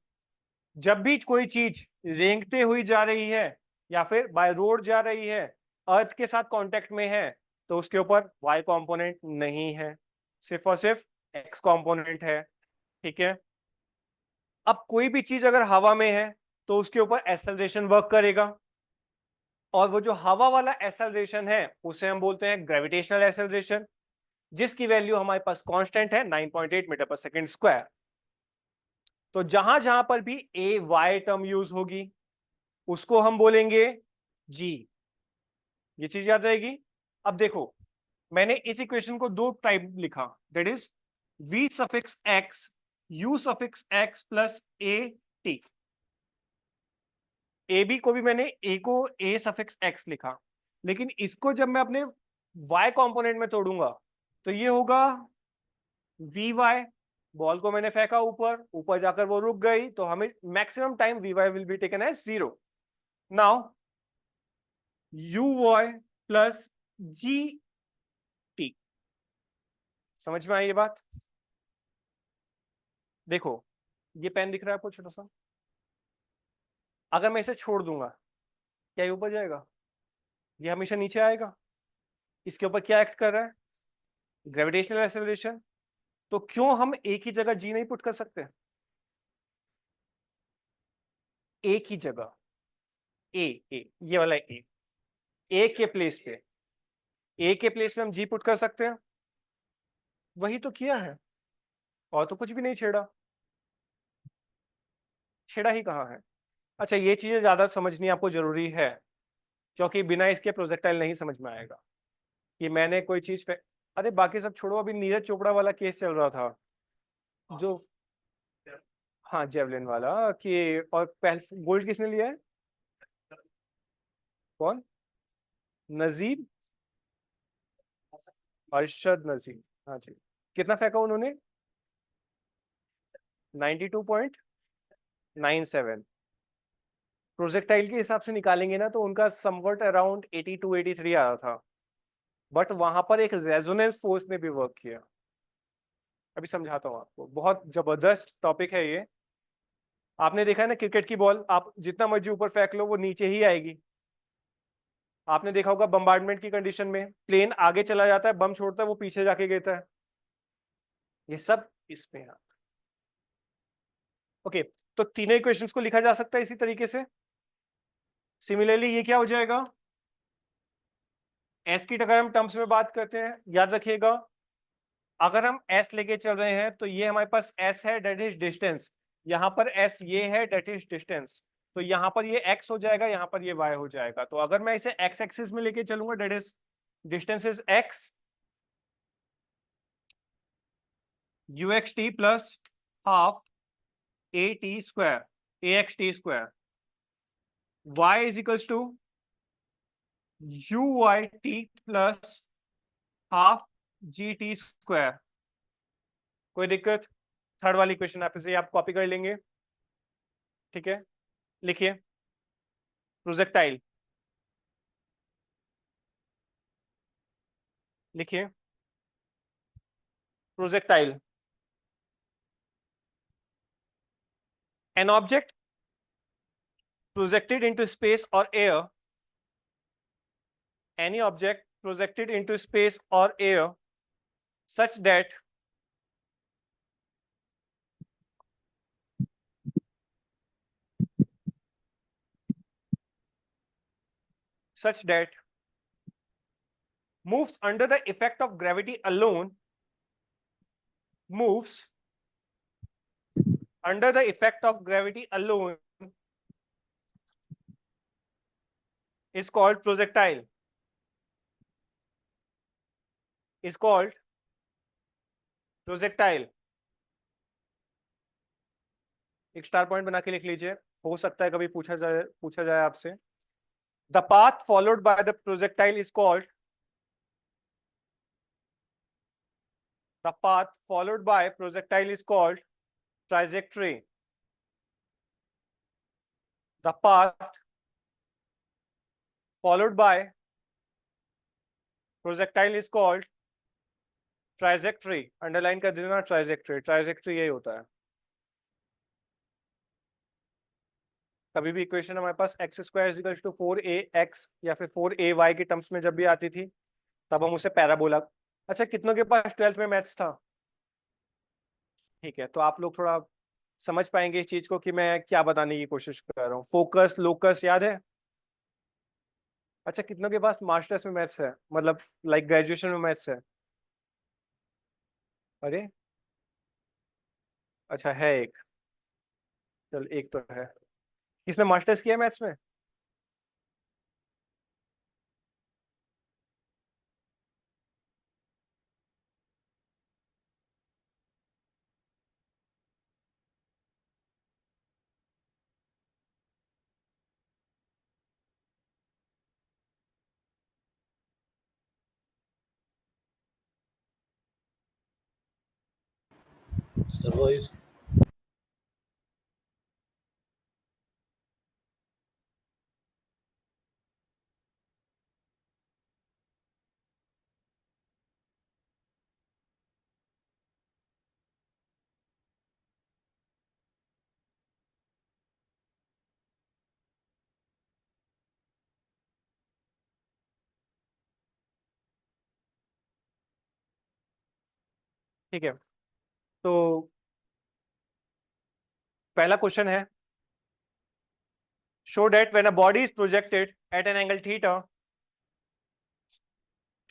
जब भी कोई चीज रेंगते हुई जा रही है या फिर बाय रोड जा रही है, अर्थ के साथ कांटेक्ट में है, तो उसके ऊपर y कंपोनेंट नहीं है, सिर्फ और सिर्फ x कंपोनेंट है। ठीक है, अब कोई भी चीज अगर हवा में है तो उसके ऊपर एक्सेलरेशन वर्क करेगा, और वो जो हवा वाला एक्सेलरेशन है उसे हम बोलते हैं ग्रेविटेशनल एक्सेलरेशन, जिसकी वैल्यू हमारे पास कांस्टेंट है 9.8 मीटर पर सेकंड स्क्वायर। तो जहां जहां पर भी ए वाई टर्म यूज होगी उसको हम बोलेंगे जी। ये चीज याद रहेगी। अब देखो, मैंने इस इक्वेशन को 2 टाइप लिखा, that is v suffix x u suffix x plus a t। A B को भी मैंने ए को ए सफिक्स एक्स लिखा, लेकिन इसको जब मैं अपने y कंपोनेंट में तोड़ूंगा तो ये होगा वी वाई। बॉल को मैंने फेंका ऊपर, ऊपर जाकर वो रुक गई, तो हमें maximum time v y will be taken as 0। Now u y plus g t. समझ में आई ये बात? देखो, ये पेन दिख रहा है आपको छोटा सा, अगर मैं इसे छोड़ दूंगा क्या ये ऊपर जाएगा? ये हमेशा नीचे आएगा। इसके ऊपर क्या एक्ट कर रहा है? Gravitational acceleration. तो क्यों हम एक ही जगह जी नहीं पुट कर सकते? एक ही जगह ए, ये वाला ए के प्लेस पे, ए के प्लेस पे हम जी पुट कर सकते हैं। वही तो किया है, और तो कुछ भी नहीं छेड़ा। छेड़ा ही कहाँ है? अच्छा, ये चीजें ज्यादा समझनी आपको जरूरी है, क्योंकि बिना इसके प्रोजेक्टाइल नहीं समझ में आएगा कि मैंने कोई चीज अरे बाकी सब छोड़ो, अभी नीरज चोपड़ा वाला केस चल रहा था जो, हाँ जेवलिन वाला, कि और पहले गोल्ड किसने लिया है? कौन? नजीब, अरशद नजीब। हाँ जी, कितना फेंका उन्होंने? 92.97। प्रोजेक्टाइल के हिसाब से निकालेंगे ना तो उनका समवट अराउंड 82 83 आ रहा था, बट वहां पर एक रेजोनेंस फोर्स ने भी वर्क किया। अभी समझाता हूँ आपको, बहुत जबरदस्त टॉपिक है ये। आपने देखा है ना, क्रिकेट की बॉल आप जितना मर्जी ऊपर फेंक लो वो नीचे ही आएगी। आपने देखा होगा बम्बार्डमेंट की कंडीशन में प्लेन आगे चला जाता है, बम छोड़ता है, वो पीछे जाके गिरता है। ये सब इसमें है। ओके, तो तीनों इक्वेशंस को लिखा जा सकता है इसी तरीके से। सिमिलरली ये क्या हो जाएगा? एस की अगर हम टर्म्स में बात करते हैं, याद रखिएगा, अगर हम एस लेके चल रहे हैं तो ये हमारे पास एस है, डेट इज डिस्टेंस। यहां पर एस ये है, डेट इज डिस्टेंस। तो यहां पर ये एक्स हो जाएगा, यहां पर ये वाई हो जाएगा। तो अगर मैं इसे एक्स एक्सिस में लेके चलूंगा, that is distance is x, u x t plus half a t square a x t square, y is equals to u y t plus half g t square. कोई दिक्कत? Third वाली question आप इसे आप copy कर लेंगे, ठीक है। लिखिए प्रोजेक्टाइल, लिखिए projectile, an object projected into space or air, any object projected into space or air such that moves under the effect of gravity alone, moves under the effect of gravity alone is called projectile, is called projectile। एक star point बना के लिख लीजिए, हो सकता है कभी पूछा जाए आपसे। The path followed by the projectile is called, the path followed by projectile is called trajectory, the path followed by projectile is called trajectory. Underline कर देना ट्राइजेक्टरी, ट्राइजेक्टरी यही होता है। कभी भी इक्वेशन हमारे पास X square is equal to 4ax या फिर 4ay के टर्म्स में जब भी आती थी तब हम उसे पैराबोला। अच्छा, कितनों के पास 12th में मैथ्स था? ठीक है, तो आप लोग थोड़ा समझ पाएंगे इस चीज को कि मैं क्या बताने की कोशिश कर रहा हूँ। फोकस लोकस याद है? अच्छा, कितनों के पास मास्टर्स में मैथ्स है, मतलब लाइक ग्रेजुएशन में मैथ्स है? अरे अच्छा है एक, चल एक तो है। किसने मास्टर्स किया मैथ्स में? सर्वाइव। ठीक है, तो पहला क्वेश्चन है, show that when a body is projected at an angle theta,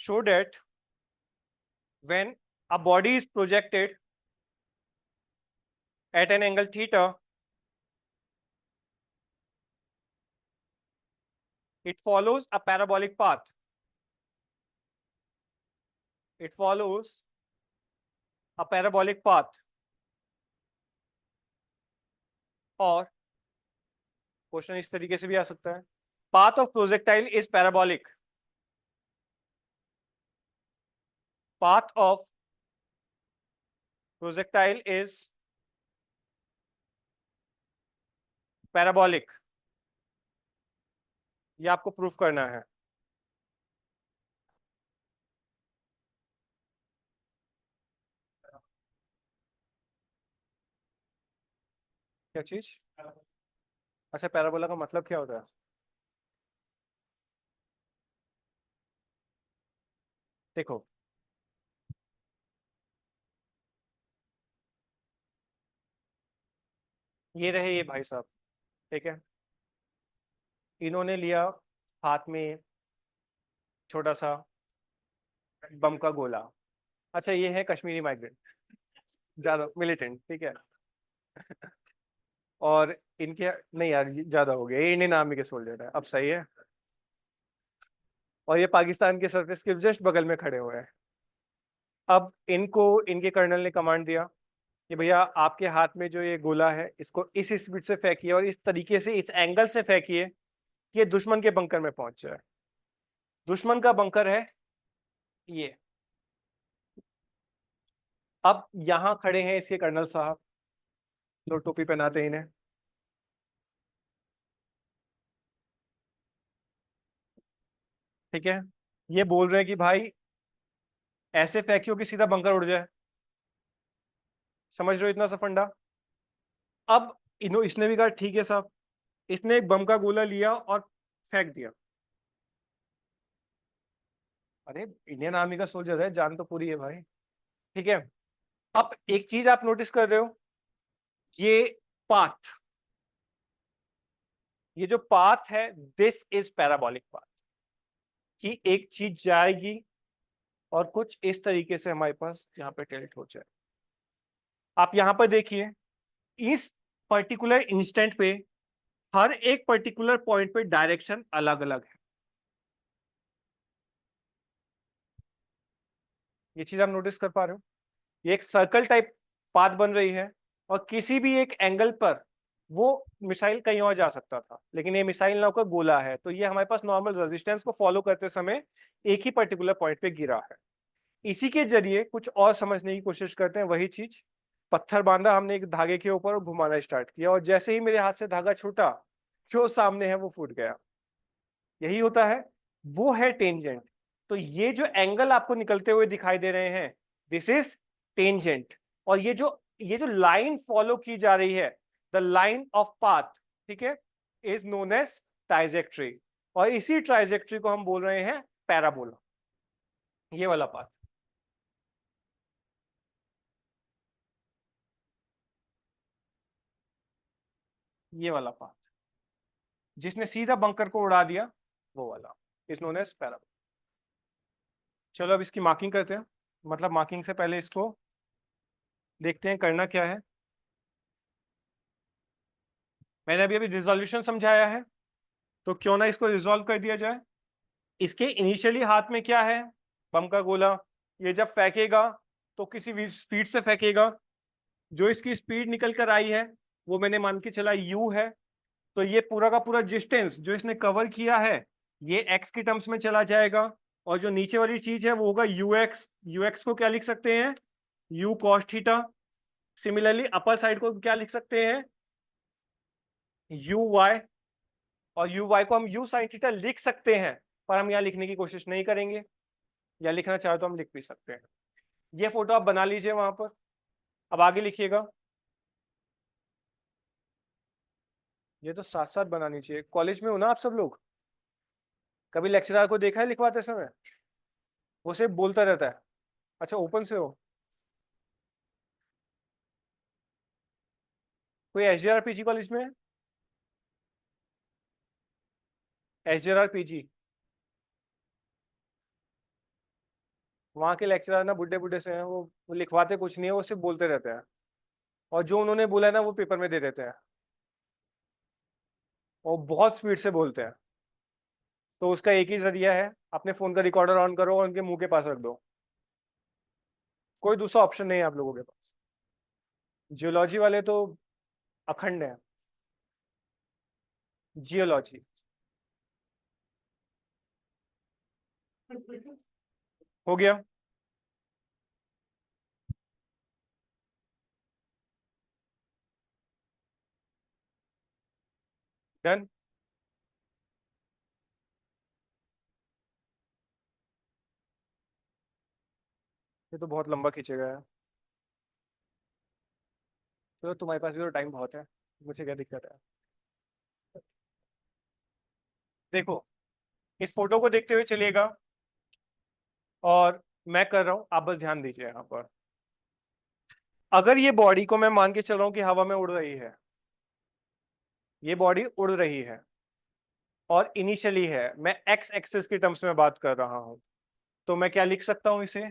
show that when a body is projected at an angle theta, it follows a parabolic path, it follows a parabolic path, और question इस तरीके से भी आ सकता है, path of projectile is parabolic, path of projectile is parabolic, ये आपको proof करना है। क्या चीज? अच्छा, पैराबोला का मतलब क्या होता है? देखो, ये रहे ये भाई साहब, ठीक है, इन्होंने लिया हाथ में छोटा सा बम का गोला। अच्छा, ये है कश्मीरी माइग्रेंट, ज्यादा मिलिटेंट, ठीक है। और इनके, नहीं यार ये ज्यादा हो गया, ये इंडियन आर्मी के सोल्जर है, अब सही है। और ये पाकिस्तान के सर्विस के जस्ट बगल में खड़े हुए हैं। अब इनको इनके कर्नल ने कमांड दिया कि कि भैया आपके हाथ में जो ये गोला है इसको इस स्पीड से फेंकिए और इस तरीके से इस एंगल से फेंकिए कि ये दुश्मन के बंकर में पहुंच जाए। दुश्मन का बंकर है ये। अब यहां खड़े हैं इसके कर्नल साहब, जो टोपी पहनाते हैं इन्हें, ठीक है। ये बोल रहे हैं कि भाई ऐसे फेंकियो कि सीधा बंकर उड़ जाए। समझ रहे हो इतना सा फंडा? अब इसने भी कहा ठीक है साहब। इसने एक बम का गोला लिया और फेंक दिया। अरे इंडियन आर्मी का सोल्जर है, जान तो पूरी है भाई, ठीक है। अब एक चीज आप नोटिस कर रहे हो, ये पाथ, ये जो पाथ है दिस इज पैराबोलिक पाथ, कि एक चीज जाएगी और कुछ इस तरीके से हमारे पास यहाँ पे टिल्ट हो जाए। आप यहां पर देखिए इस पर्टिकुलर इंस्टेंट पे हर एक पर्टिकुलर पॉइंट पे डायरेक्शन अलग अलग है। ये चीज आप नोटिस कर पा रहे हो? ये एक सर्कल टाइप पाथ बन रही है और किसी भी एक एंगल पर वो मिसाइल कहीं और जा सकता था, लेकिन ये मिसाइल ना होकर गोला है, तो ये हमारे पास नॉर्मल रेजिस्टेंस को फॉलो करते समय एक ही पर्टिकुलर पॉइंट पे गिरा है। इसी के जरिए कुछ और समझने की कोशिश करते हैं। वही चीज, पत्थर बांधा हमने एक धागे के ऊपर और घुमाना स्टार्ट किया, और जैसे ही मेरे हाथ से धागा छूटा, जो सामने है वो फूट गया। यही होता है, वो है टेंजेंट। तो ये जो एंगल आपको निकलते हुए दिखाई दे रहे हैं, दिस इज टेंजेंट। और ये जो लाइन फॉलो की जा रही है, द लाइन ऑफ पाथ, ठीक है, इज नोन एज ट्राइजेक्ट्री। और इसी ट्राइजेक्ट्री को हम बोल रहे हैं पैराबोला, ये वाला पाथ। ये वाला पाथ जिसने सीधा बंकर को उड़ा दिया, वो वाला इज नोन एज पैराबोला। चलो अब इसकी मार्किंग करते हैं। मतलब मार्किंग से पहले इसको देखते हैं करना क्या है। मैंने अभी अभी रिजोल्यूशन समझाया है, तो क्यों ना इसको रिजॉल्व कर दिया जाए। इसके इनिशियली हाथ में क्या है? बम का गोला। ये जब फेंकेगा तो किसी भी स्पीड से फेंकेगा। जो इसकी स्पीड निकल कर आई है वो मैंने मान के चला u है। तो ये पूरा का पूरा डिस्टेंस जो इसने कवर किया है ये x की टर्म्स में चला जाएगा, और जो नीचे वाली चीज है वो होगा ux। ux को क्या लिख सकते हैं? u cos theta. Similarly upper side को क्या लिख सकते हैं? uy। और uy को हम u sin थीटा लिख सकते हैं, पर हम यहाँ लिखने की कोशिश नहीं करेंगे। या लिखना चाहे तो हम लिख भी सकते हैं। ये फोटो आप बना लीजिए वहां पर। अब आगे लिखिएगा। ये तो साथ साथ बनानी चाहिए। कॉलेज में हो ना आप सब लोग? कभी लेक्चरर को देखा है लिखवाते समय? वो सिर्फ बोलता रहता है। अच्छा, ओपन से हो? कोई एच पीजी कॉलेज में है? एच पीजी, वहाँ के लेक्चरर ना बुड्ढे बुड्ढे से हैं। वो लिखवाते कुछ नहीं है, वो सिर्फ बोलते रहते हैं। और जो उन्होंने बोला है ना वो पेपर में दे देते हैं। और बहुत स्पीड से बोलते हैं। तो उसका एक ही जरिया है, अपने फोन का रिकॉर्डर ऑन करो और उनके मुंह के पास रख दो। कोई दूसरा ऑप्शन नहीं है आप लोगों के पास। जियोलॉजी वाले तो अखंड है। जियोलॉजी हो गया। डन। ये तो बहुत लंबा खींचेगा यार। चलो तुम्हारे पास भी तो टाइम बहुत है, मुझे क्या दिक्कत है। देखो, इस फोटो को देखते हुए चलिएगा, और मैं कर रहा हूं, आप बस ध्यान दीजिए यहाँ पर। अगर ये बॉडी को मैं मान के चल रहा हूं कि हवा में उड़ रही है, ये बॉडी उड़ रही है और इनिशियली है, मैं एक्स एक्सिस की टर्म्स में बात कर रहा हूं, तो मैं क्या लिख सकता हूं इसे?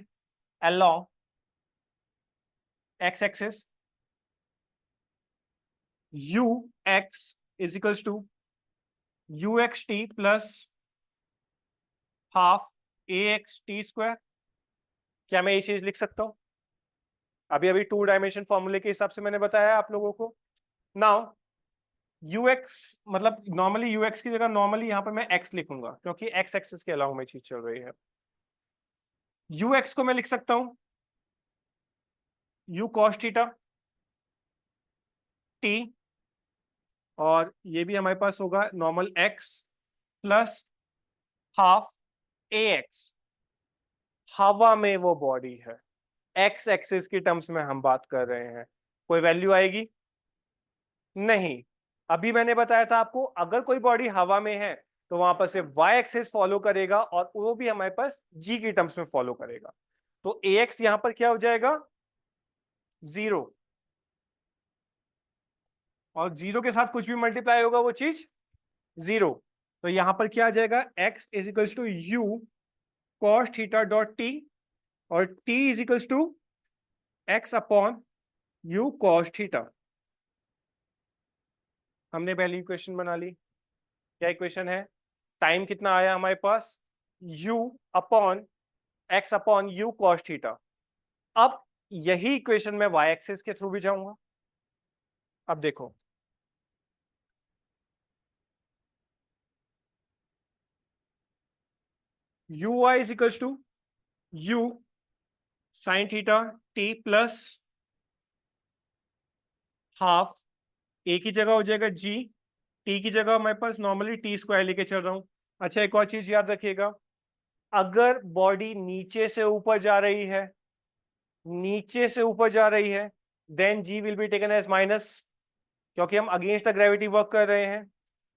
along x axis u x is equals to u x t plus half a x t square. क्या मैं ये चीज लिख सकता हूं? अभी अभी 2 डायमेंशन फॉर्मूले के हिसाब से मैंने बताया आप लोगों को। नाउ ux मतलब नॉर्मली ux की जगह नॉर्मली यहां पर मैं x लिखूंगा क्योंकि x एक्सिस के अलावा में चीज चल रही है। ux को मैं लिख सकता हूं u cos थीटा t, और ये भी हमारे पास होगा normal x plus half ax। हवा में वो बॉडी है, x एक्सिस की टर्म्स में हम बात कर रहे हैं, कोई वैल्यू आएगी नहीं। अभी मैंने बताया था आपको अगर कोई बॉडी हवा में है तो वहां पर सिर्फ y एक्सिस फॉलो करेगा और वो भी हमारे पास g की टर्म्स में फॉलो करेगा। तो ax यहां पर क्या हो जाएगा 0, और 0 के साथ कुछ भी मल्टीप्लाई होगा वो चीज 0। तो यहां पर क्या आ जाएगा x is equals to u cos theta dot t, और t is equals to x upon u cos theta. हमने पहली इक्वेशन बना ली। क्या इक्वेशन है, टाइम कितना आया हमारे पास u upon x upon u cos theta. अब यही इक्वेशन मैं y एक्सिस के थ्रू भी जाऊंगा। अब देखो u y is equals to u sine theta t plus half, a की जगह हो जाएगा जी, टी की जगह हमारे पास नॉर्मली टी स्क्वायर लेके चल रहा हूं। अच्छा एक और चीज याद रखिएगा, अगर बॉडी नीचे से ऊपर जा रही है, नीचे से ऊपर जा रही है, then g will be taken as minus, क्योंकि हम अगेंस्ट द ग्रेविटी वर्क कर रहे हैं।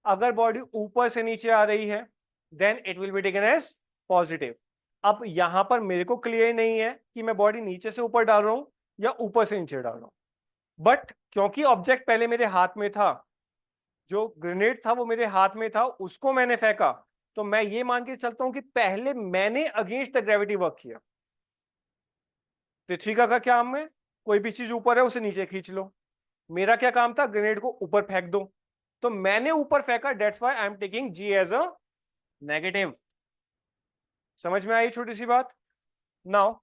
अगर बॉडी ऊपर से नीचे आ रही है then it will be taken as positive. अब यहां पर मेरे को क्लियर नहीं है कि मैं बॉडी नीचे से ऊपर डाल रहा हूं या ऊपर से नीचे डाल रहा हूं, बट क्योंकि ऑब्जेक्ट पहले मेरे हाथ में था, जो ग्रेनेड था वो मेरे हाथ में था, उसको मैंने फेंका, तो मैं ये मान के चलता हूं कि पहले मैंने अगेंस्ट द ग्रेविटी वर्क किया। पृथ्वी का क्या काम है, कोई भी चीज ऊपर है उसे नीचे खींच लो, मेरा क्या काम था ग्रेनेड को ऊपर फेंक दो, तो मैंने ऊपर फेंका, that's why I am taking g as a negative. समझ में आई छोटी सी बात। नाउ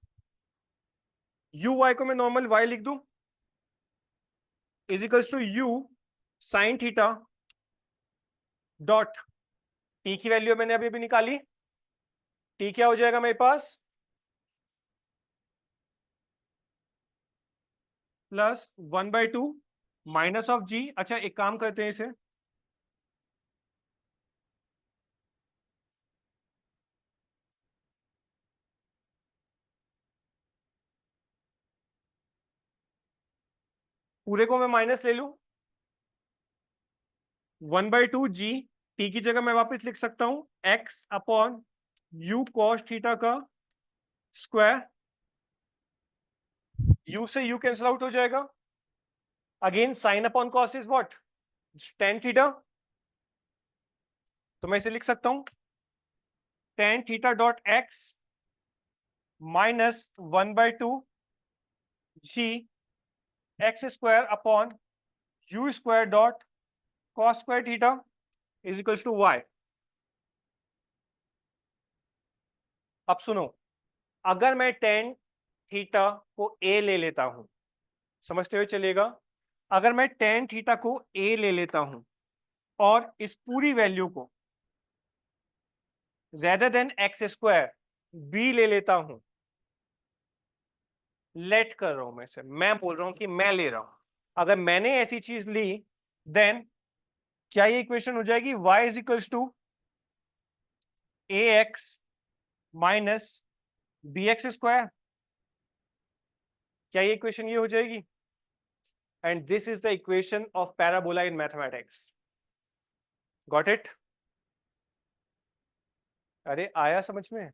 यू वाई को मैं नॉर्मल वाई लिख दूं is equals to u sine theta dot t की वैल्यू मैंने अभी अभी निकाली, टी क्या हो जाएगा मेरे पास प्लस 1/2 माइनस ऑफ जी। अच्छा एक काम करते हैं इसे, पूरे को मैं माइनस ले लूं, 1/2 जी, टी की जगह मैं वापस लिख सकता हूं x upon u cos theta का स्क्वायर, यू से यू कैंसिल आउट हो जाएगा, again sine upon cos is what tan theta, तो मैं इसे लिख सकता हूं tan theta dot x minus 1/2 g x square upon u square dot cos square theta is equals to y. अब सुनो, अगर मैं टेन थीटा को ए ले लेता हूं, समझते हुए चलेगा, अगर मैं टेन थीटा को ए ले लेता हूं और इस पूरी वैल्यू को ज्यादा देन एक्स स्क्वायर बी ले लेता हूं, लेट कर रहा हूं मैं बोल रहा हूं कि मैं ले रहा हूं, अगर मैंने ऐसी चीज ली देन क्या ये इक्वेशन हो जाएगी y is equals to a x minus b x square, क्या ये इक्वेशन ये हो जाएगी, and this is the equation of parabola in mathematics. Got it. अरे आया समझ में,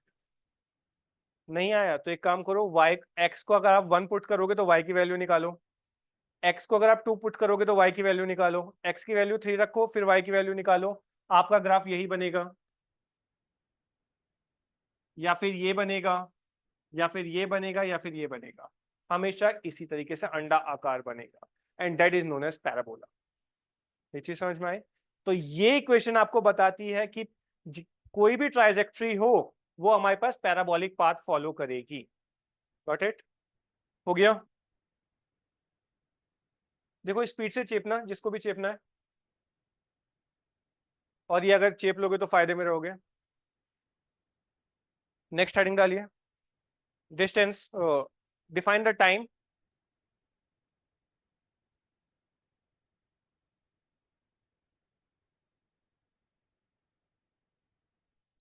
नहीं आया तो एक काम करो, y x को अगर आप 1 पुट करोगे तो y की वैल्यू निकालो, x को अगर आप 2 पुट करोगे तो y की वैल्यू निकालो, x की वैल्यू 3 रखो फिर y की वैल्यू निकालो, आपका ग्राफ यही बनेगा, या फिर ये बनेगा, या फिर ये बनेगा, या फिर ये बनेगा, हमेशा इसी तरीके से अंडा आकार बनेगा, and that is known as parabola. ये चीज समझ में आई। तो ये इक्वेशन आपको बताती है कि कोई भी ट्राइजेक्ट्री हो वो हमारे पास पैराबोलिक पाथ फॉलो करेगी। गॉट इट, हो गया। देखो स्पीड से चेपना, जिसको भी चेपना है, और ये अगर चेप लोगे तो फायदे में रहोगे। नेक्स्ट हेडिंग डालिए, डिस्टेंस, डिफाइन द टाइम।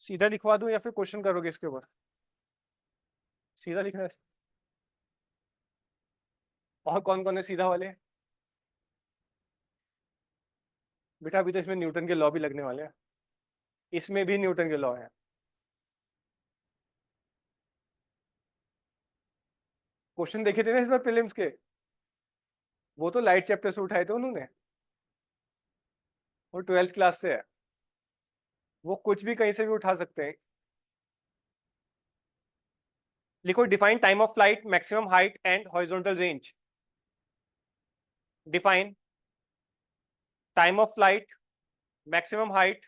सीधा लिखवा दूं या फिर क्वेश्चन करोगे इसके ऊपर? सीधा लिखना है। और कौन कौन है सीधा वाले? बेटा अभी तो इसमें न्यूटन के लॉ भी लगने वाले हैं, इसमें भी न्यूटन के लॉ है। क्वेश्चन देखे थे ना इस बार प्रीलिम्स के, वो तो लाइट चैप्टर से उठाए थे उन्होंने, वो 12th क्लास से है, वो कुछ भी कहीं से भी उठा सकते हैं। लिखो, define time of flight, maximum height and horizontal range. Define time of flight, maximum height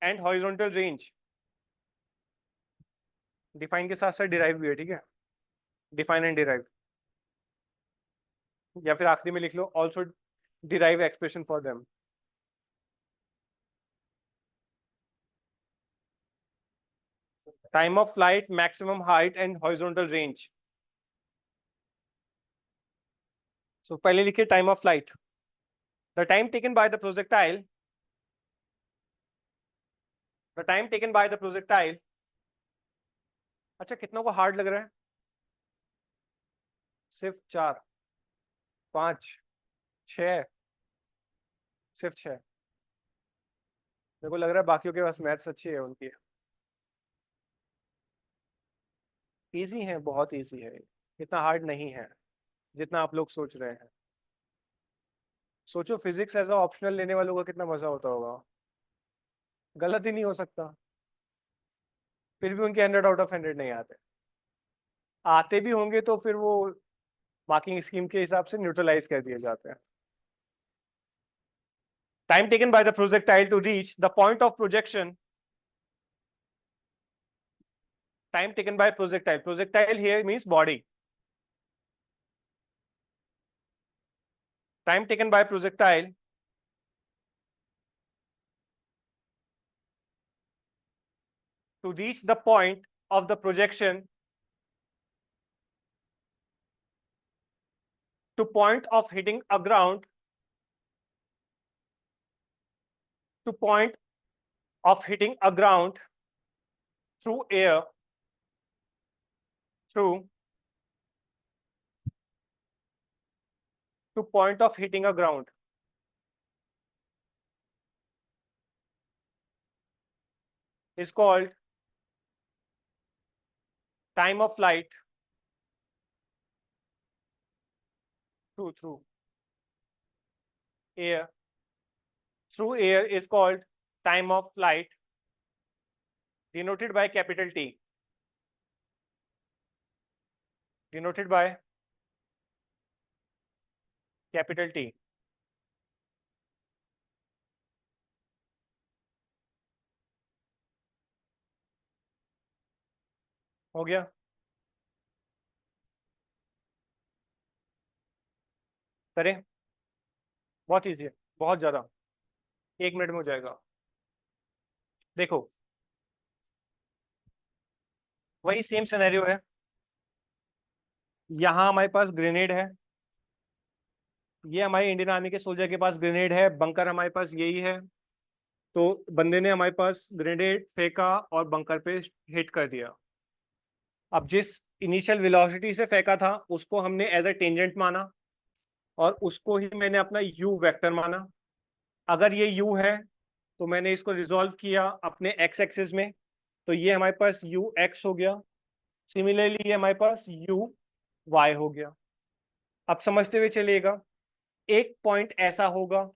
and horizontal range. Define के साथ साथ डिराइव भी है, ठीक है? डिफाइन एंड डिराइव, या फिर आखिरी में लिख लो also derive expression for them. Time of flight, maximum height and horizontal range. So पहले लिखिए time of flight, the time taken by the projectile, the time taken by the projectile. अच्छा कितनों को हार्ड लग रहा है? सिर्फ 4, 5, 6, सिर्फ 6। मेरे को लग रहा है बाकियों के पास मैथ्स अच्छी है उनकी। इजी है, बहुत इजी है, इतना हार्ड नहीं है जितना आप लोग सोच रहे हैं। सोचो फिजिक्स एज अ ऑप्शनल लेने वालों का कितना मजा होता होगा। गलत ही नहीं हो सकता, फिर भी उनके 100 आउट ऑफ 100 नहीं आते। आते भी होंगे तो फिर वो मार्किंग स्कीम के हिसाब से न्यूट्रलाइज कर दिए जाते हैं। Time taken by the projectile to reach the point of projection, time taken by projectile, projectile here means body, time taken by projectile to reach the point of the projection, to point of hitting a ground, to point of hitting a ground through air, through, to point of hitting a ground is called time of flight, through air, through air is called time of flight, denoted by capital T, denoted by capital T। हो गया? करें? बहुत easy है, बहुत ज्यादा, 1 minute में हो जाएगा। देखो वही सेम सिनेरियो है, यहां हमारे पास ग्रेनेड है, ये हमारे इंडियन आर्मी के सोल्जर के पास ग्रेनेड है, बंकर हमारे पास यही है। तो बंदे ने हमारे पास ग्रेनेड फेंका और बंकर पे हिट कर दिया। अब जिस इनिशियल वेलोसिटी से फेंका था उसको हमने एज अ टेंजेंट माना, और उसको ही मैंने अपना यू वेक्टर माना। अगर ये यू है तो मैंने इसको रिजॉल्व किया अपने एक्स एक्सिस में, तो ये हमारे पास यू एक्स हो गया, सिमिलरली ये हमारे पास यू वाई हो गया। अब समझते हुए चलिएगा, एक पॉइंट ऐसा होगा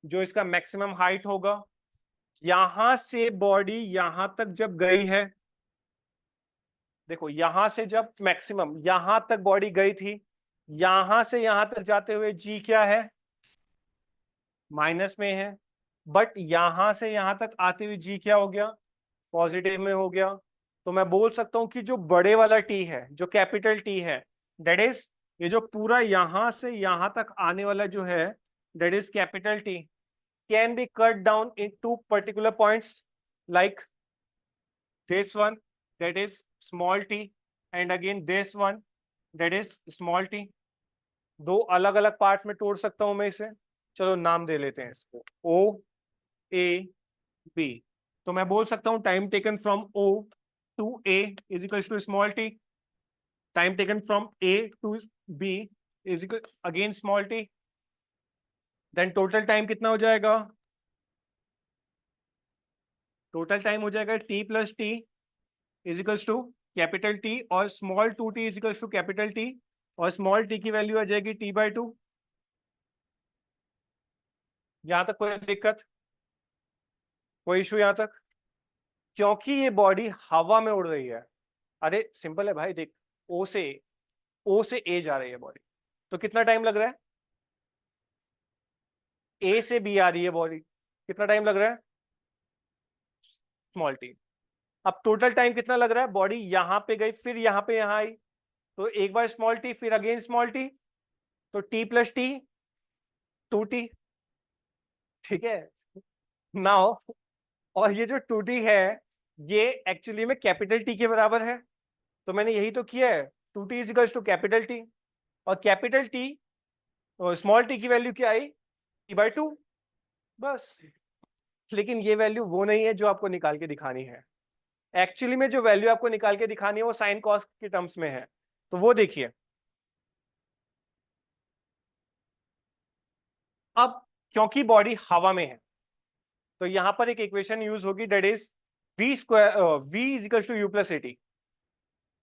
जो इसका मैक्सिमम हाइट होगा, यहां से बॉडी यहां तक जब गई है, देखो यहां से जब मैक्सिमम यहां तक बॉडी गई थी, यहां से यहां तक जाते हुए जी क्या है? माइनस में है। बट यहां से यहां तक आते हुए जी क्या हो गया? पॉजिटिव में हो गया। तो मैं बोल सकता हूं कि जो बड़े वाला टी है, जो कैपिटल टी है, दैट इज ये जो पूरा यहां से यहां तक आने वाला जो है that is capital T can be cut down into particular points like this one that is small t and again this one that is small t. दो अलग अलग पार्ट्स में तोड़ सकता हूं मैं इसे. चलो नाम दे लेते हैं इसको O A B. तो मैं बोल सकता हूं time taken from O to A is equals to small t. Time taken from A to B is equal again small t. Then total time कितना हो जाएगा? टोटल टाइम हो जाएगा T plus t is equals to capital T और small 2t is equals to capital T और small t की value आ जाएगी T/2. यहां तक कोई दिक्कत, कोई इशू यहां तक? क्योंकि ये बॉडी हवा में उड़ रही है. अरे सिंपल है भाई, देख ओ से ए जा रही है बॉडी, तो कितना टाइम लग रहा है? ए से बी आ रही है बॉडी, कितना टाइम लग रहा है? Small T. अब टोटल टाइम कितना लग रहा है? बॉडी यहां पे गई फिर यहां पे यहां आई, तो एक बार स्मॉल टी फिर अगेन स्मॉल टी, तो टी प्लस टी 2t. ठीक है नाउ, और ये जो 2t है ये एक्चुअली में कैपिटल टी के बराबर है, तो मैंने यही तो किया है. 2t is equals to capital t और कैपिटल टी और स्मॉल टी की वैल्यू क्या आई? T/2 बस. लेकिन ये वैल्यू वो नहीं है जो आपको निकाल के दिखानी है. एक्चुअली में जो वैल्यू आपको निकाल के दिखानी है वो साइन कॉस के टर्म्स में है, तो वो देखिए. अब क्योंकि बॉडी हवा में है तो यहां पर एक इक्वेशन यूज होगी that is v square v is equal to u plus at.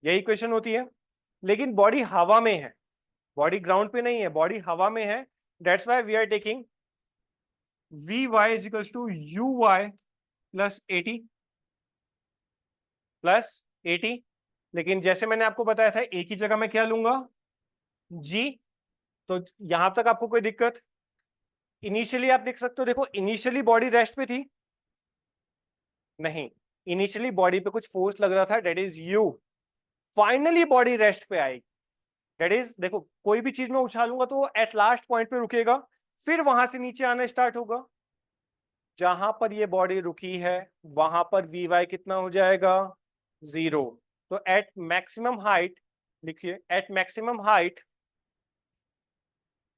यही इक्वेशन होती है. लेकिन बॉडी हवा में है, बॉडी ग्राउंड पे नहीं है, बॉडी हवा में है. That's why we are taking vy is equal to uy plus at plus at. लेकिन जैसे मैंने आपको बताया था एक ही जगह में क्या लूंगा? g. तो यहां तक आपको कोई दिक्कत? इनिशियली आप देख सकते हो, देखो इनिशियली बॉडी रेस्ट पे थी नहीं, इनिशियली बॉडी पे कुछ फोर्स लग रहा था that is u. Finally body rest पे आएगी, डेट इज देखो कोई भी चीज में उछालूंगा तो एट लास्ट पॉइंट पे रुकेगा, फिर वहां से नीचे आना स्टार्ट होगा. जहां पर ये बॉडी रुकी है वहां पर vy कितना हो जाएगा? 0. तो एट मैक्सिमम हाइट लिखिए, at maximum height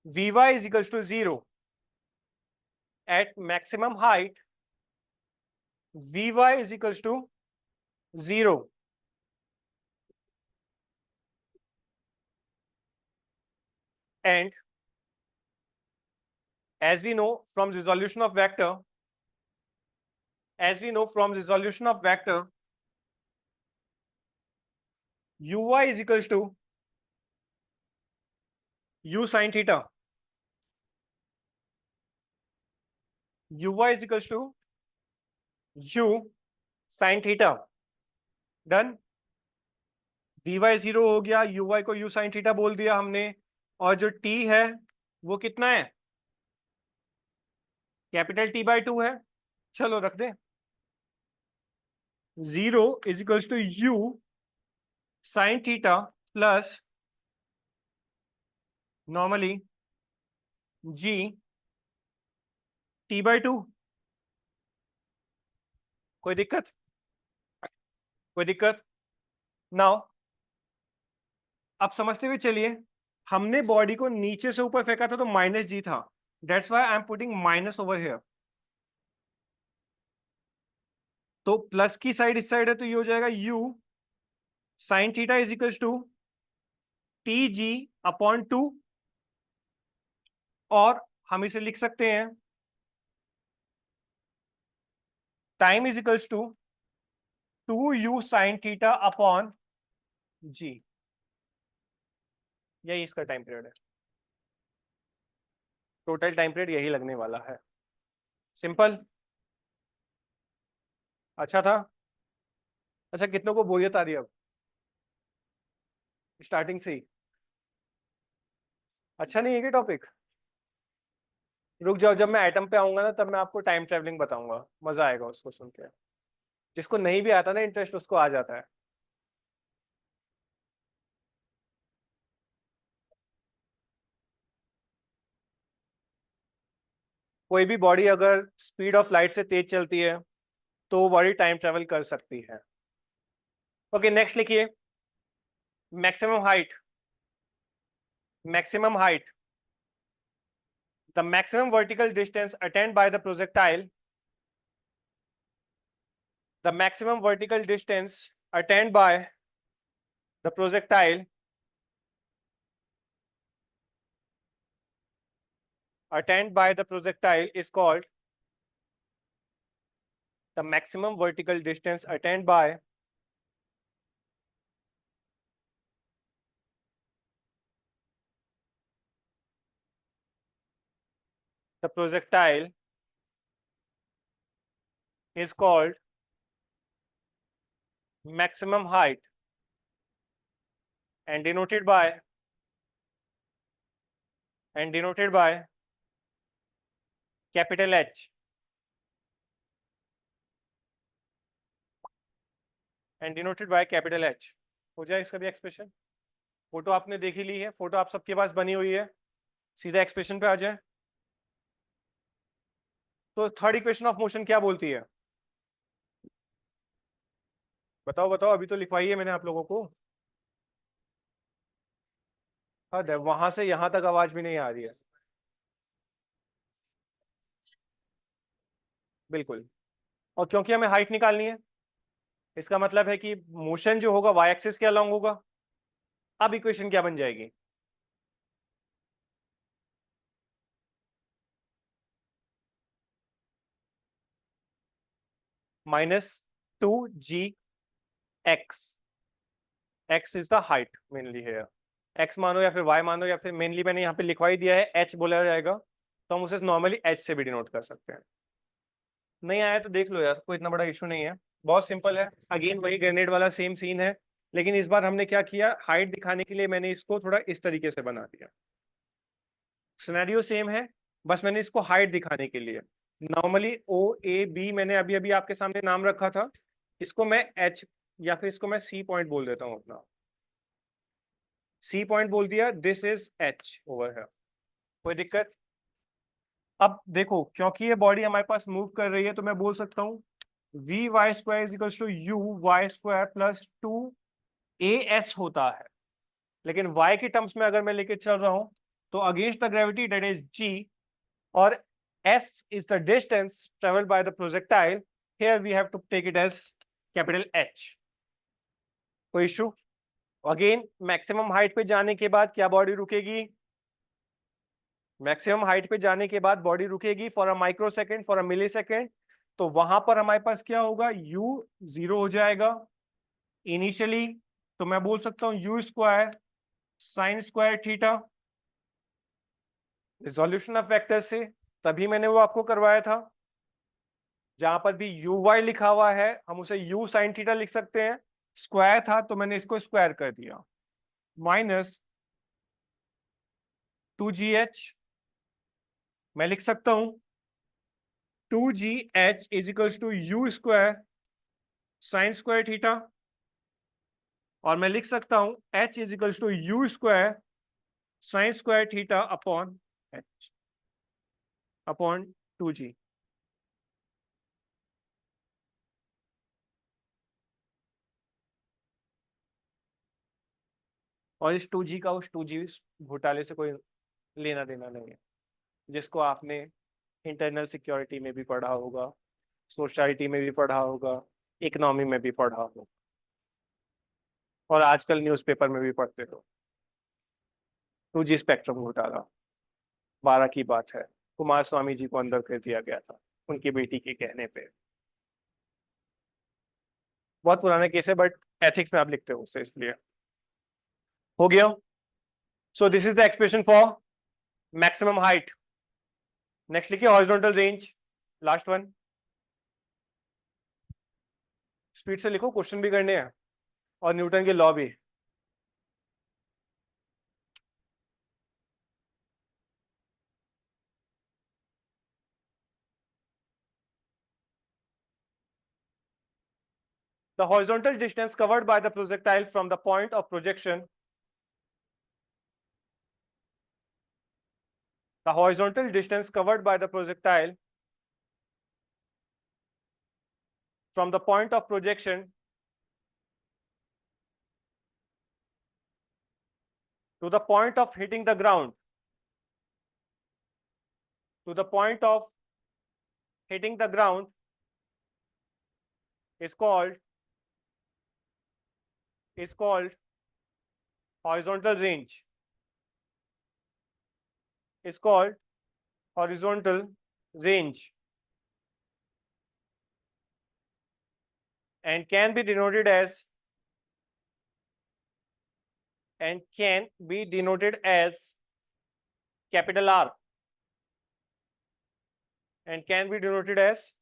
vy is equal to 0. At maximum height vy is equals to 0. And as we know from resolution of vector, uy is equals to u sin theta. uy is equals to u sin theta. Done. vy 0 हो गया, uy को u sin theta बोल दिया हमने, और जो t है वो कितना है? कैपिटल T/2 है. चलो रख दे. 0 is equals to u sin theta plus normally g T/2. कोई दिक्कत? कोई दिक्कत? नाउ अब समझते हुए चलिए, हमने बॉडी को नीचे से ऊपर फेंका था तो माइनस जी था, that's why I am putting minus over here. तो प्लस की साइड इस साइड है तो ये हो जाएगा u sine theta is equals to t g upon 2, और हम इसे लिख सकते हैं time is equals to 2u sine theta upon g. यही इसका टाइम पीरियड है, टोटल टाइम पीरियड यही लगने वाला है. सिंपल. अच्छा था. अच्छा कितनों को बोरियत आ रही है अब स्टार्टिंग से ही? अच्छा नहीं है कि टॉपिक? रुक जाओ, जब मैं आइटम पे आऊंगा ना तब मैं आपको टाइम ट्रेवलिंग बताऊंगा, मजा आएगा उसको सुन के. जिसको नहीं भी आता ना इंटरेस्ट उसको आ जाता है. कोई भी बॉडी अगर स्पीड ऑफ लाइट से तेज चलती है तो वो बॉडी टाइम ट्रेवल कर सकती है। ओके, नेक्स्ट लिखिए, maximum height. Maximum height, the maximum vertical distance attend bye the projectile, the maximum vertical distance attained by the projectile is called the maximum vertical distance attained by the projectile is called maximum height and denoted by capital H and denoted by capital H। हो जाए इसका भी expression. Photo आपने देख ही ली है, photo आप सबके पास बनी हुई है, सीधा एक्सप्रेशन पे आ जाए। तो थर्ड इक्वेशन ऑफ मोशन क्या बोलती है? बताओ बताओ, अभी तो लिखवाई है मैंने आप लोगों को। हाँ, वहां से यहां तक आवाज भी नहीं आ रही है। बिल्कुल, और क्योंकि हमें हाइट निकालनी है, इसका मतलब है कि मोशन जो होगा वाई एक्सिस के अलोंग होगा। अब इक्वेशन क्या बन जाएगी? -2g(x). x is the height mainly है, x मानो या फिर y मानो, या फिर मेनली मैंने यहाँ पे लिखवा ही दिया है h बोला जाएगा, तो हम उसे नॉर्मली h से भी डिनोट कर सकते हैं। नहीं आया तो देख लो यार, कोई इतना बड़ा इशू नहीं है, बहुत सिंपल है। अगेन वही ग्रेनेड वाला सेम सीन है, लेकिन इस बार हमने क्या किया, हाइट दिखाने के लिए मैंने इसको थोड़ा इस तरीके से बना दिया। सिनेरियो सेम है, बस मैंने इसको हाइट दिखाने के लिए नॉर्मली ओ ए बी मैंने अभी अभी आपके सामने नाम रखा था, इसको मैं एच या फिर इसको मैं सी पॉइंट बोल देता हूं अपना। सी पॉइंट बोल दिया, दिस इज एच ओवर है, कोई दिक्कत? अब देखो, क्योंकि ये बॉडी हमारे पास मूव कर रही है तो मैं बोल सकता हूँ v y square is equal to u y square plus 2 AS होता है। लेकिन y के टर्म्स में अगर मैं लेके चल रहा हूं तो against the gravity that is g, और s is the distance traveled by the projectile, here we have to take it as capital H। कोई इशू? अगेन मैक्सिमम हाइट पे जाने के बाद क्या बॉडी रुकेगी? मैक्सिमम हाइट पे जाने के बाद बॉडी रुकेगी for a microsecond, for a millisecond. तो वहां पर हमारे पास क्या होगा, u 0 हो जाएगा इनिशियली, तो मैं बोल सकता हूं you square sine square theta, resolution of vector से, तभी मैंने वो आपको करवाया था। जहां पर भी यू वाई लिखा हुआ है हम उसे यू साइन थीटा लिख सकते हैं, स्क्वायर था तो मैंने इसको स्क्वायर कर दिया, -2gh। मैं लिख सकता हूं 2gh is equal to u square sine square theta, और मैं लिख सकता हूं h is equal to u square sine square theta upon h upon 2g। और इस 2g का उस 2g घोटाले से कोई लेना देना नहीं है, जिसको आपने इंटरनल सिक्योरिटी में भी पढ़ा होगा, सोसाइटी में भी पढ़ा होगा, इकोनॉमी में भी पढ़ा होगा, और आजकल न्यूज़पेपर में भी पढ़ते हो। 2G स्पेक्ट्रम घोटाला 12 की बात है, कुमार स्वामी जी को अंदर कर दिया गया था उनकी बेटी के कहने पे। बहुत पुराना केस है, बट एथिक्स में आप लिखते हो उससे, इसलिए हो गया। So this is the expression for maximum height. Next लिखिए horizontal range, last one. Speed से लिखो, क्वेश्चन भी करने हैं और न्यूटन के लॉ भी। The horizontal distance covered by the projectile from the point of projection, the horizontal distance covered by the projectile from the point of projection to the point of hitting the ground, to the point of hitting the ground is called horizontal range, is called horizontal range, and can be denoted as capital R, and can be denoted as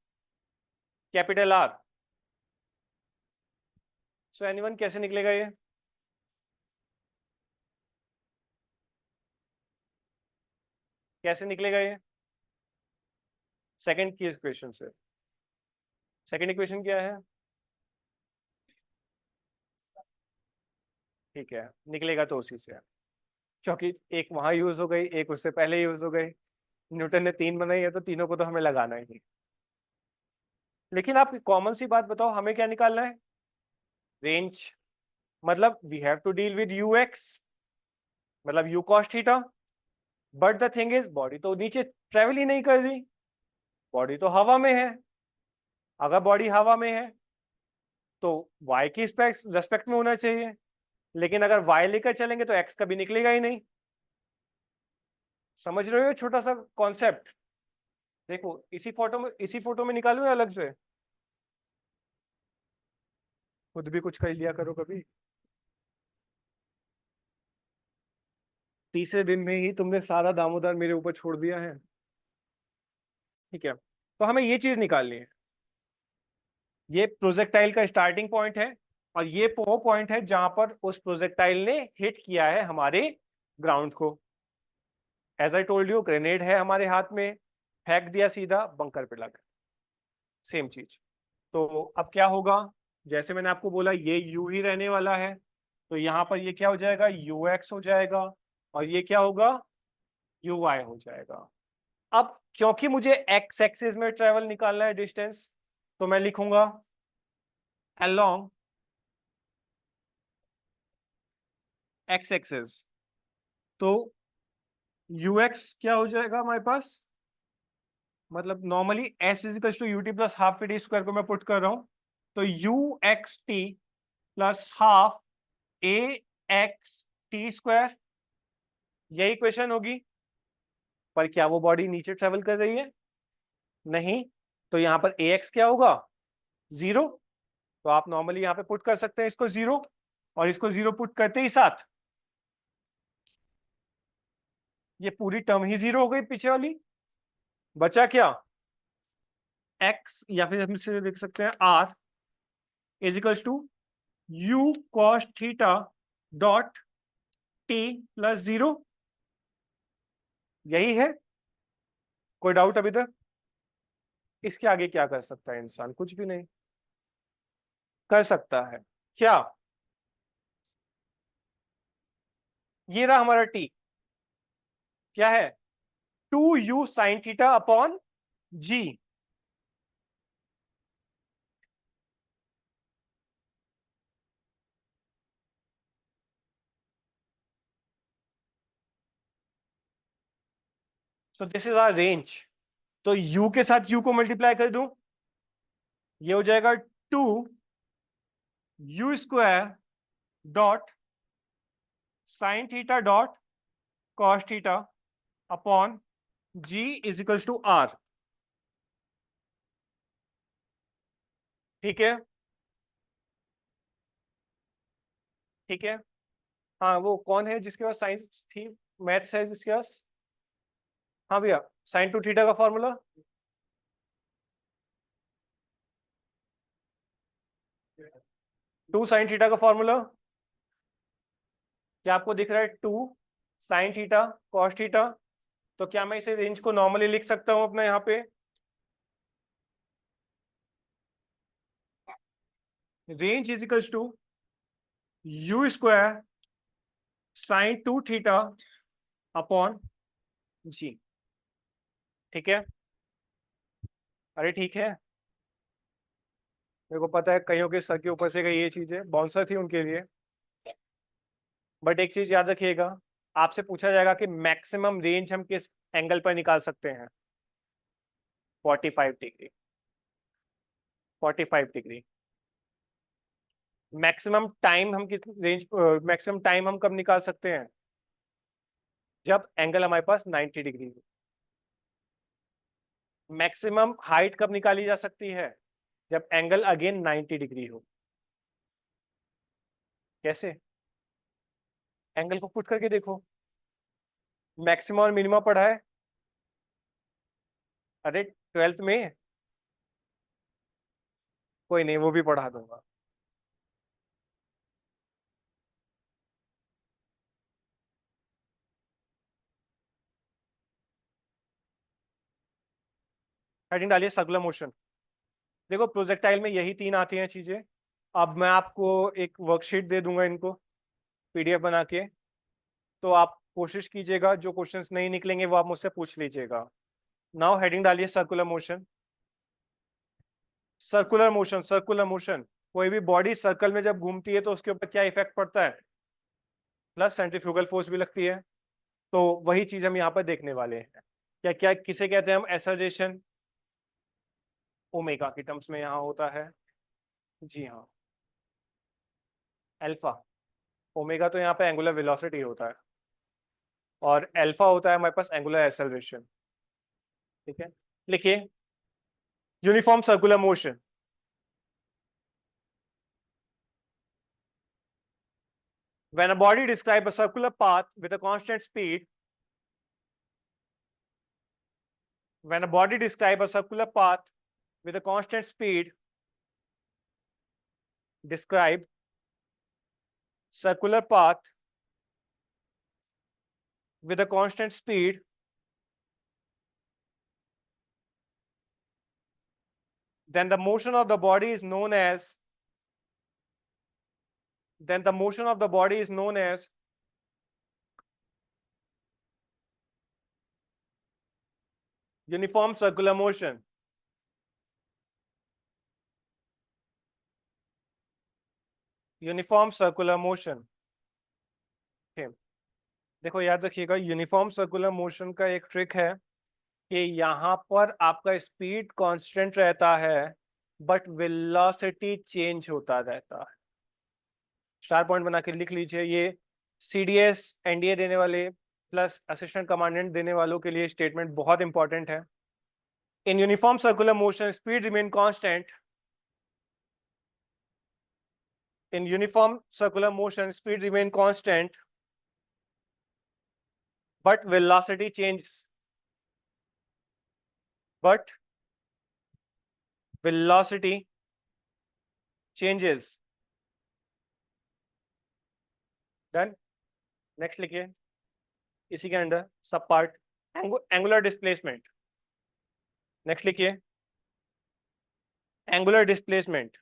capital R. So anyone, कैसे निकलेगा ये? कैसे निकलेगा ये? Second की equation से। Second equation क्या है? ठीक है, निकलेगा तो उसी से, क्योंकि एक वहां यूज हो गई, एक उससे पहले यूज हो गई। न्यूटन ने 3 बनाई है तो तीनों को तो हमें लगाना ही नहीं। लेकिन आप कॉमन सी बात बताओ, हमें क्या निकालना है? रेंज। मतलब we have to deal with u x, मतलब u cos theta. But the thing is, body तो नीचे ट्रेवल ही नहीं कर रही, बॉडी तो हवा में है। अगर बॉडी हवा में है तो y की रेस्पेक्ट में होना चाहिए, लेकिन अगर y लेकर चलेंगे तो x कभी निकलेगा ही नहीं। समझ रहे हो छोटा सा कॉन्सेप्ट? देखो इसी फोटो में निकालू या अलग से? खुद भी कुछ कर लिया करो कभी। तीसरे दिन में ही तुमने सारा दामोदर मेरे ऊपर छोड़ दिया है। ठीक है, तो हमें ये चीज निकालनी है। ये प्रोजेक्टाइल का स्टार्टिंग पॉइंट है, और ये वो पॉइंट है जहां पर उस प्रोजेक्टाइल ने हिट किया है हमारे ग्राउंड को। As I told you, grenade है हमारे हाथ में, फेंक दिया सीधा बंकर पे लगा। सेम चीज। तो अब क्या होगा? जैसे मैंने आपको बोला ये यू ही रहने वाला है, तो यहाँ पर ये क्या हो जाएगा? यू एक्स हो जाएगा, और ये क्या होगा? यू वाई हो जाएगा। अब क्योंकि मुझे एक्स एक्सिस में ट्रेवल निकालना है डिस्टेंस, तो मैं लिखूंगा along एक्स एक्सिस। तो यू एक्स क्या हो जाएगा हमारे पास? मतलब normally s is equal to u t plus half t square को मैं पुट कर रहा हूं, तो u x t plus half a x t square, यही क्वेश्चन होगी। पर क्या वो बॉडी नीचे ट्रेवल कर रही है? नहीं। तो यहां पर ए एक्स क्या होगा? 0। तो आप नॉर्मली यहां पे पुट कर सकते हैं इसको 0, और इसको 0 पुट करते ही साथ ये पूरी टर्म ही 0 हो गई पीछे वाली। बचा क्या? x, या फिर हम इसे लिख सकते हैं r is equals to u cos theta dot t plus 0। यही है। कोई डाउट अभी तक? इसके आगे क्या कर सकता है इंसान? कुछ भी नहीं कर सकता है। क्या? ये रहा हमारा t, क्या है? 2u sine theta upon g। So this is our range. तो u के साथ u को मल्टीप्लाई कर दूं, ये हो जाएगा 2u² dot sine theta dot cos theta upon g is equals to r। ठीक है, ठीक है। हाँ, वो कौन है जिसके पास साइंस थी, मैथ्स है जिसके पास? हाँ भैया, साइन टू थीटा का फॉर्मूला। 2 साइन थीटा का फॉर्मूला क्या आपको दिख रहा है? 2 साइन थीटा कॉस थीटा। तो क्या मैं इसे रेंज को नॉर्मली लिख सकता हूं अपना यहाँ पे? Range is equals to u² sine 2 theta upon g। ठीक है, अरे ठीक है, मेरे को पता है कईयों के सर के ऊपर से गई ये चीजें, बाउंसर थी उनके लिए। बट एक चीज याद रखिएगा, आपसे पूछा जाएगा कि मैक्सिमम रेंज हम किस एंगल पर निकाल सकते हैं। 45 डिग्री। 45 डिग्री। मैक्सिमम टाइम हम किस रेंज, मैक्सिमम टाइम हम कब निकाल सकते हैं, जब एंगल हमारे पास 90 डिग्री हो। मैक्सिमम हाइट कब निकाली जा सकती है, जब एंगल अगेन 90 डिग्री हो। कैसे? एंगल को पुट करके देखो। मैक्सिमम और मिनिमम पढ़ा है, अरे 12th में। कोई नहीं, वो भी पढ़ा दूंगा। हेडिंग डालिए सर्कुलर मोशन। देखो प्रोजेक्टाइल में यही तीन आती हैं चीजें। अब मैं आपको एक वर्कशीट दे दूंगा इनको, पीडीएफ बना के। तो आप कोशिश कीजिएगा, जो क्वेश्चंस नहीं निकलेंगे वो आप मुझसे पूछ लीजिएगा। नाउ हेडिंग डालिए circular motion. Circular motion, circular motion. कोई भी बॉडी सर्कल में जब घूमती है तो उसके ऊपर क्या इफेक्ट पड़ता है, प्लस सेंट्रीफ्यूगल फोर्स भी लगती है। तो वही चीज हम यहाँ पर देखने वाले हैं। क्या क्या किसे कहते हैं हम, एक्सेलरेशन, ओमेगा की टर्म्स में यहाँ होता है। जी हाँ, अल्फा। ओमेगा तो यहाँ पे एंगुलर वेलोसिटी होता है, और अल्फा होता है हमारे पास एंगुलर एक्सेलरेशन। ठीक है, लिखिए uniform circular motion. When a body describes a circular path with a constant speed, when a body describes a circular path with a constant speed, describe circular path with a constant speed, then the motion of the body is known as, then the motion of the body is known as uniform circular motion. Uniform circular motion. देखो याद रखिएगा, uniform circular motion का एक trick है कि यहाँ पर आपका स्पीड कांस्टेंट रहता है, बट वेलोसिटी चेंज होता रहता है। स्टार पॉइंट बना के लिख लीजिए, ये सीडीएस एनडीए देने वाले प्लस असिस्टेंट कमांडेंट देने वालों के लिए स्टेटमेंट बहुत इंपॉर्टेंट है। In uniform circular motion speed remain constant. In uniform circular motion, speed remain constant, but velocity changes. But velocity changes. Done. Next लिखिए, इसी के अंदर सब पार्ट, एंगुलर डिस्प्लेसमेंट। नेक्स्ट लिखिए, एंगुलर डिस्प्लेसमेंट।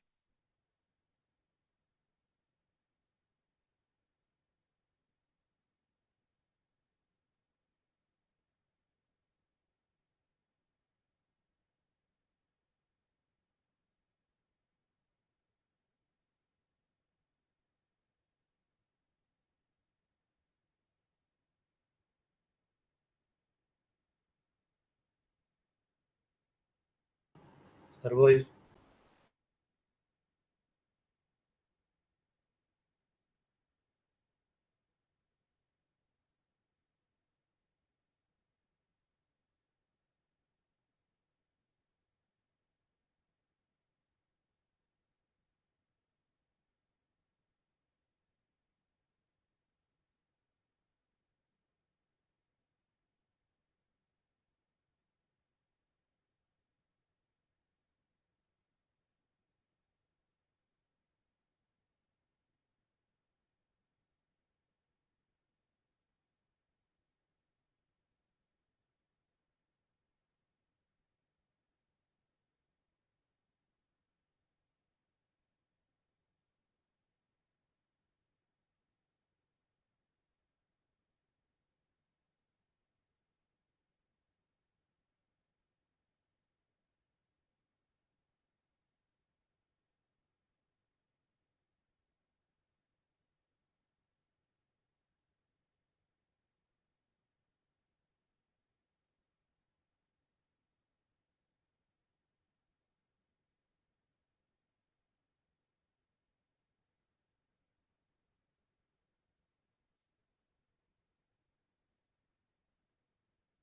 सर वो इस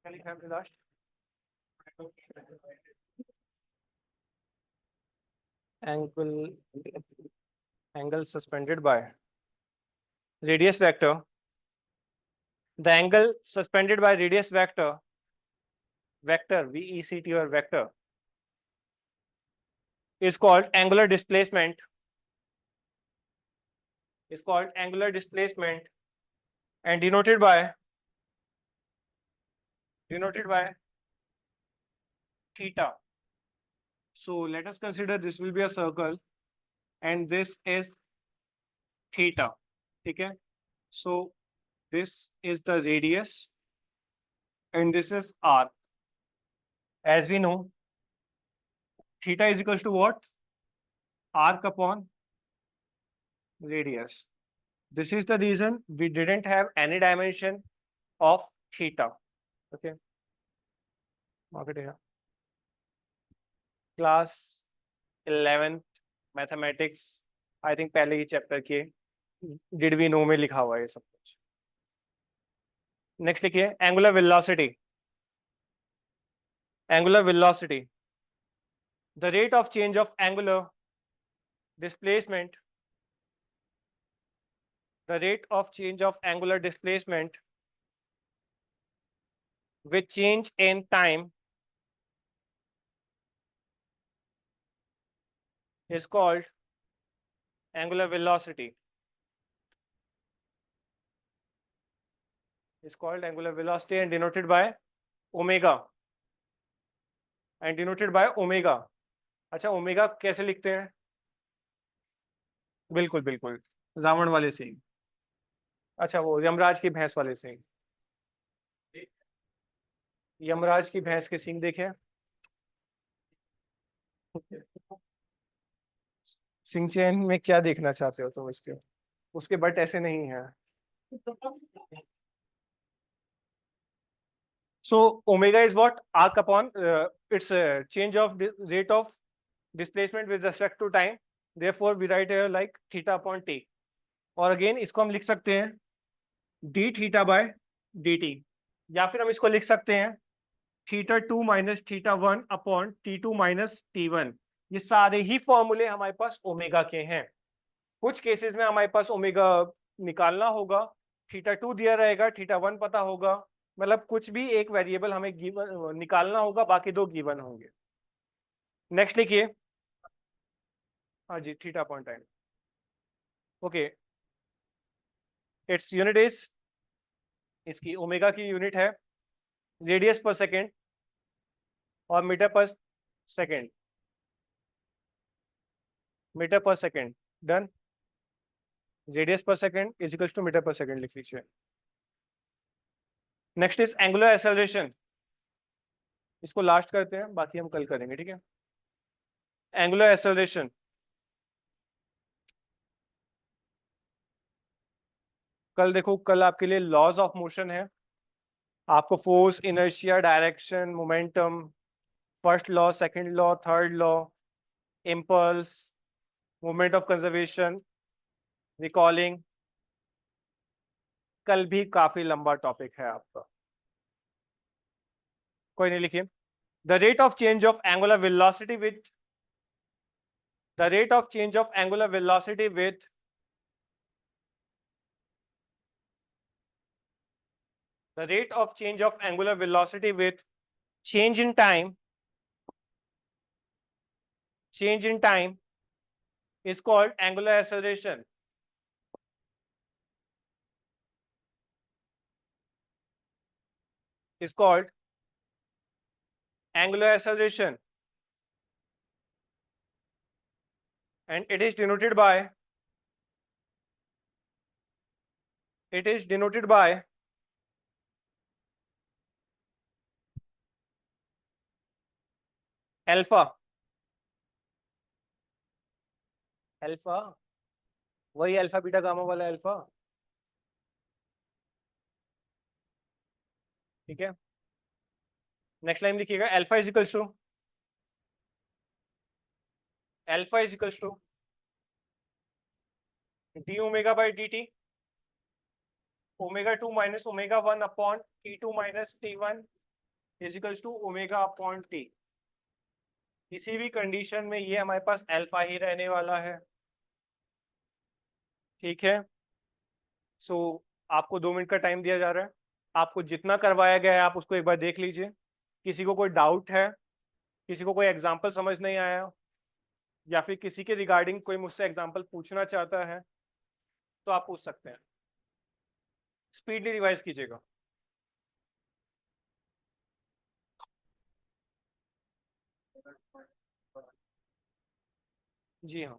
last angle suspended by radius vector. The angle suspended by radius vector VECT or vector is called angular displacement. And denoted by theta. So let us consider this will be a circle and this is theta. Okay. So this is the radius and this is r. As we know, theta is equals to what? Arc upon radius. This is the reason we didn't have any dimension of theta. Okay. Mark it here. Class 11th mathematics I think पहले ही chapter के did we know में लिखा हुआ है सब कुछ. Next लिखिए angular velocity. The rate of change of angular displacement with change in time is called angular velocity. And denoted by omega. अच्छा ओमेगा कैसे लिखते हैं? बिल्कुल जामन वाले से. अच्छा वो यमराज की भैंस वाले से. यमराज की भैंस के सींग देखे? सिंह चैन में क्या देखना चाहते हो तुम इसके? उसके बट ऐसे नहीं है. So omega is what? Arc upon its change of rate of displacement with respect to time. Therefore we write here like theta upon t. और अगेन इसको हम लिख सकते हैं d theta by dt, या फिर हम इसको लिख सकते हैं theta 2 minus theta 1 upon t2 minus t1. ये सारे ही फॉर्मूले हमारे पास ओमेगा के हैं. कुछ केसेस में हमारे पास ओमेगा निकालना होगा, थीटा 2 दिया रहेगा, थीटा 1 पता होगा, मतलब कुछ भी एक वेरिएबल हमें गिवन निकालना होगा, बाकी दो गिवन होंगे. नेक्स्ट लिखिए. हाँ जी, theta upon time. Okay, it's unit is, इसकी ओमेगा की यूनिट है रेडियस पर सेकेंड और meter per second. Done. Radius per second is equal to meter per second लिख लीजिए. Next is angular acceleration. इसको लास्ट करते हैं, बाकी हम कल करेंगे. ठीक है. Angular acceleration. कल देखो, कल आपके लिए लॉज ऑफ मोशन है. आपको force, inertia, direction, momentum, first law, second law, third law, impulse, moment of conservation, recalling, कल भी काफी लंबा टॉपिक है आपका. कोई नहीं, लिखिए. The rate of change of angular velocity with the rate of change of angular velocity with change in time is called angular acceleration. And it is denoted by alpha. वही अल्फा बीटा गामा वाला alpha. ठीक है. Next line लिखिएगा. Alpha is equals to d omega by d t, omega 2 minus omega 1 upon T2 minus T1 is equals to omega upon t. किसी भी condition में ये हमारे पास अल्फा ही रहने वाला है, ठीक है। सो आपको 2 मिनट का टाइम दिया जा रहा है, आपको जितना करवाया गया है आप उसको एक बार देख लीजिए। किसी को कोई डाउट है, किसी को कोई एग्जाम्पल समझ नहीं आया, या फिर किसी के रिगार्डिंग कोई मुझसे एग्जाम्पल पूछना चाहता है तो आप पूछ सकते हैं। स्पीडली रिवाइज कीजिएगा। जी हाँ।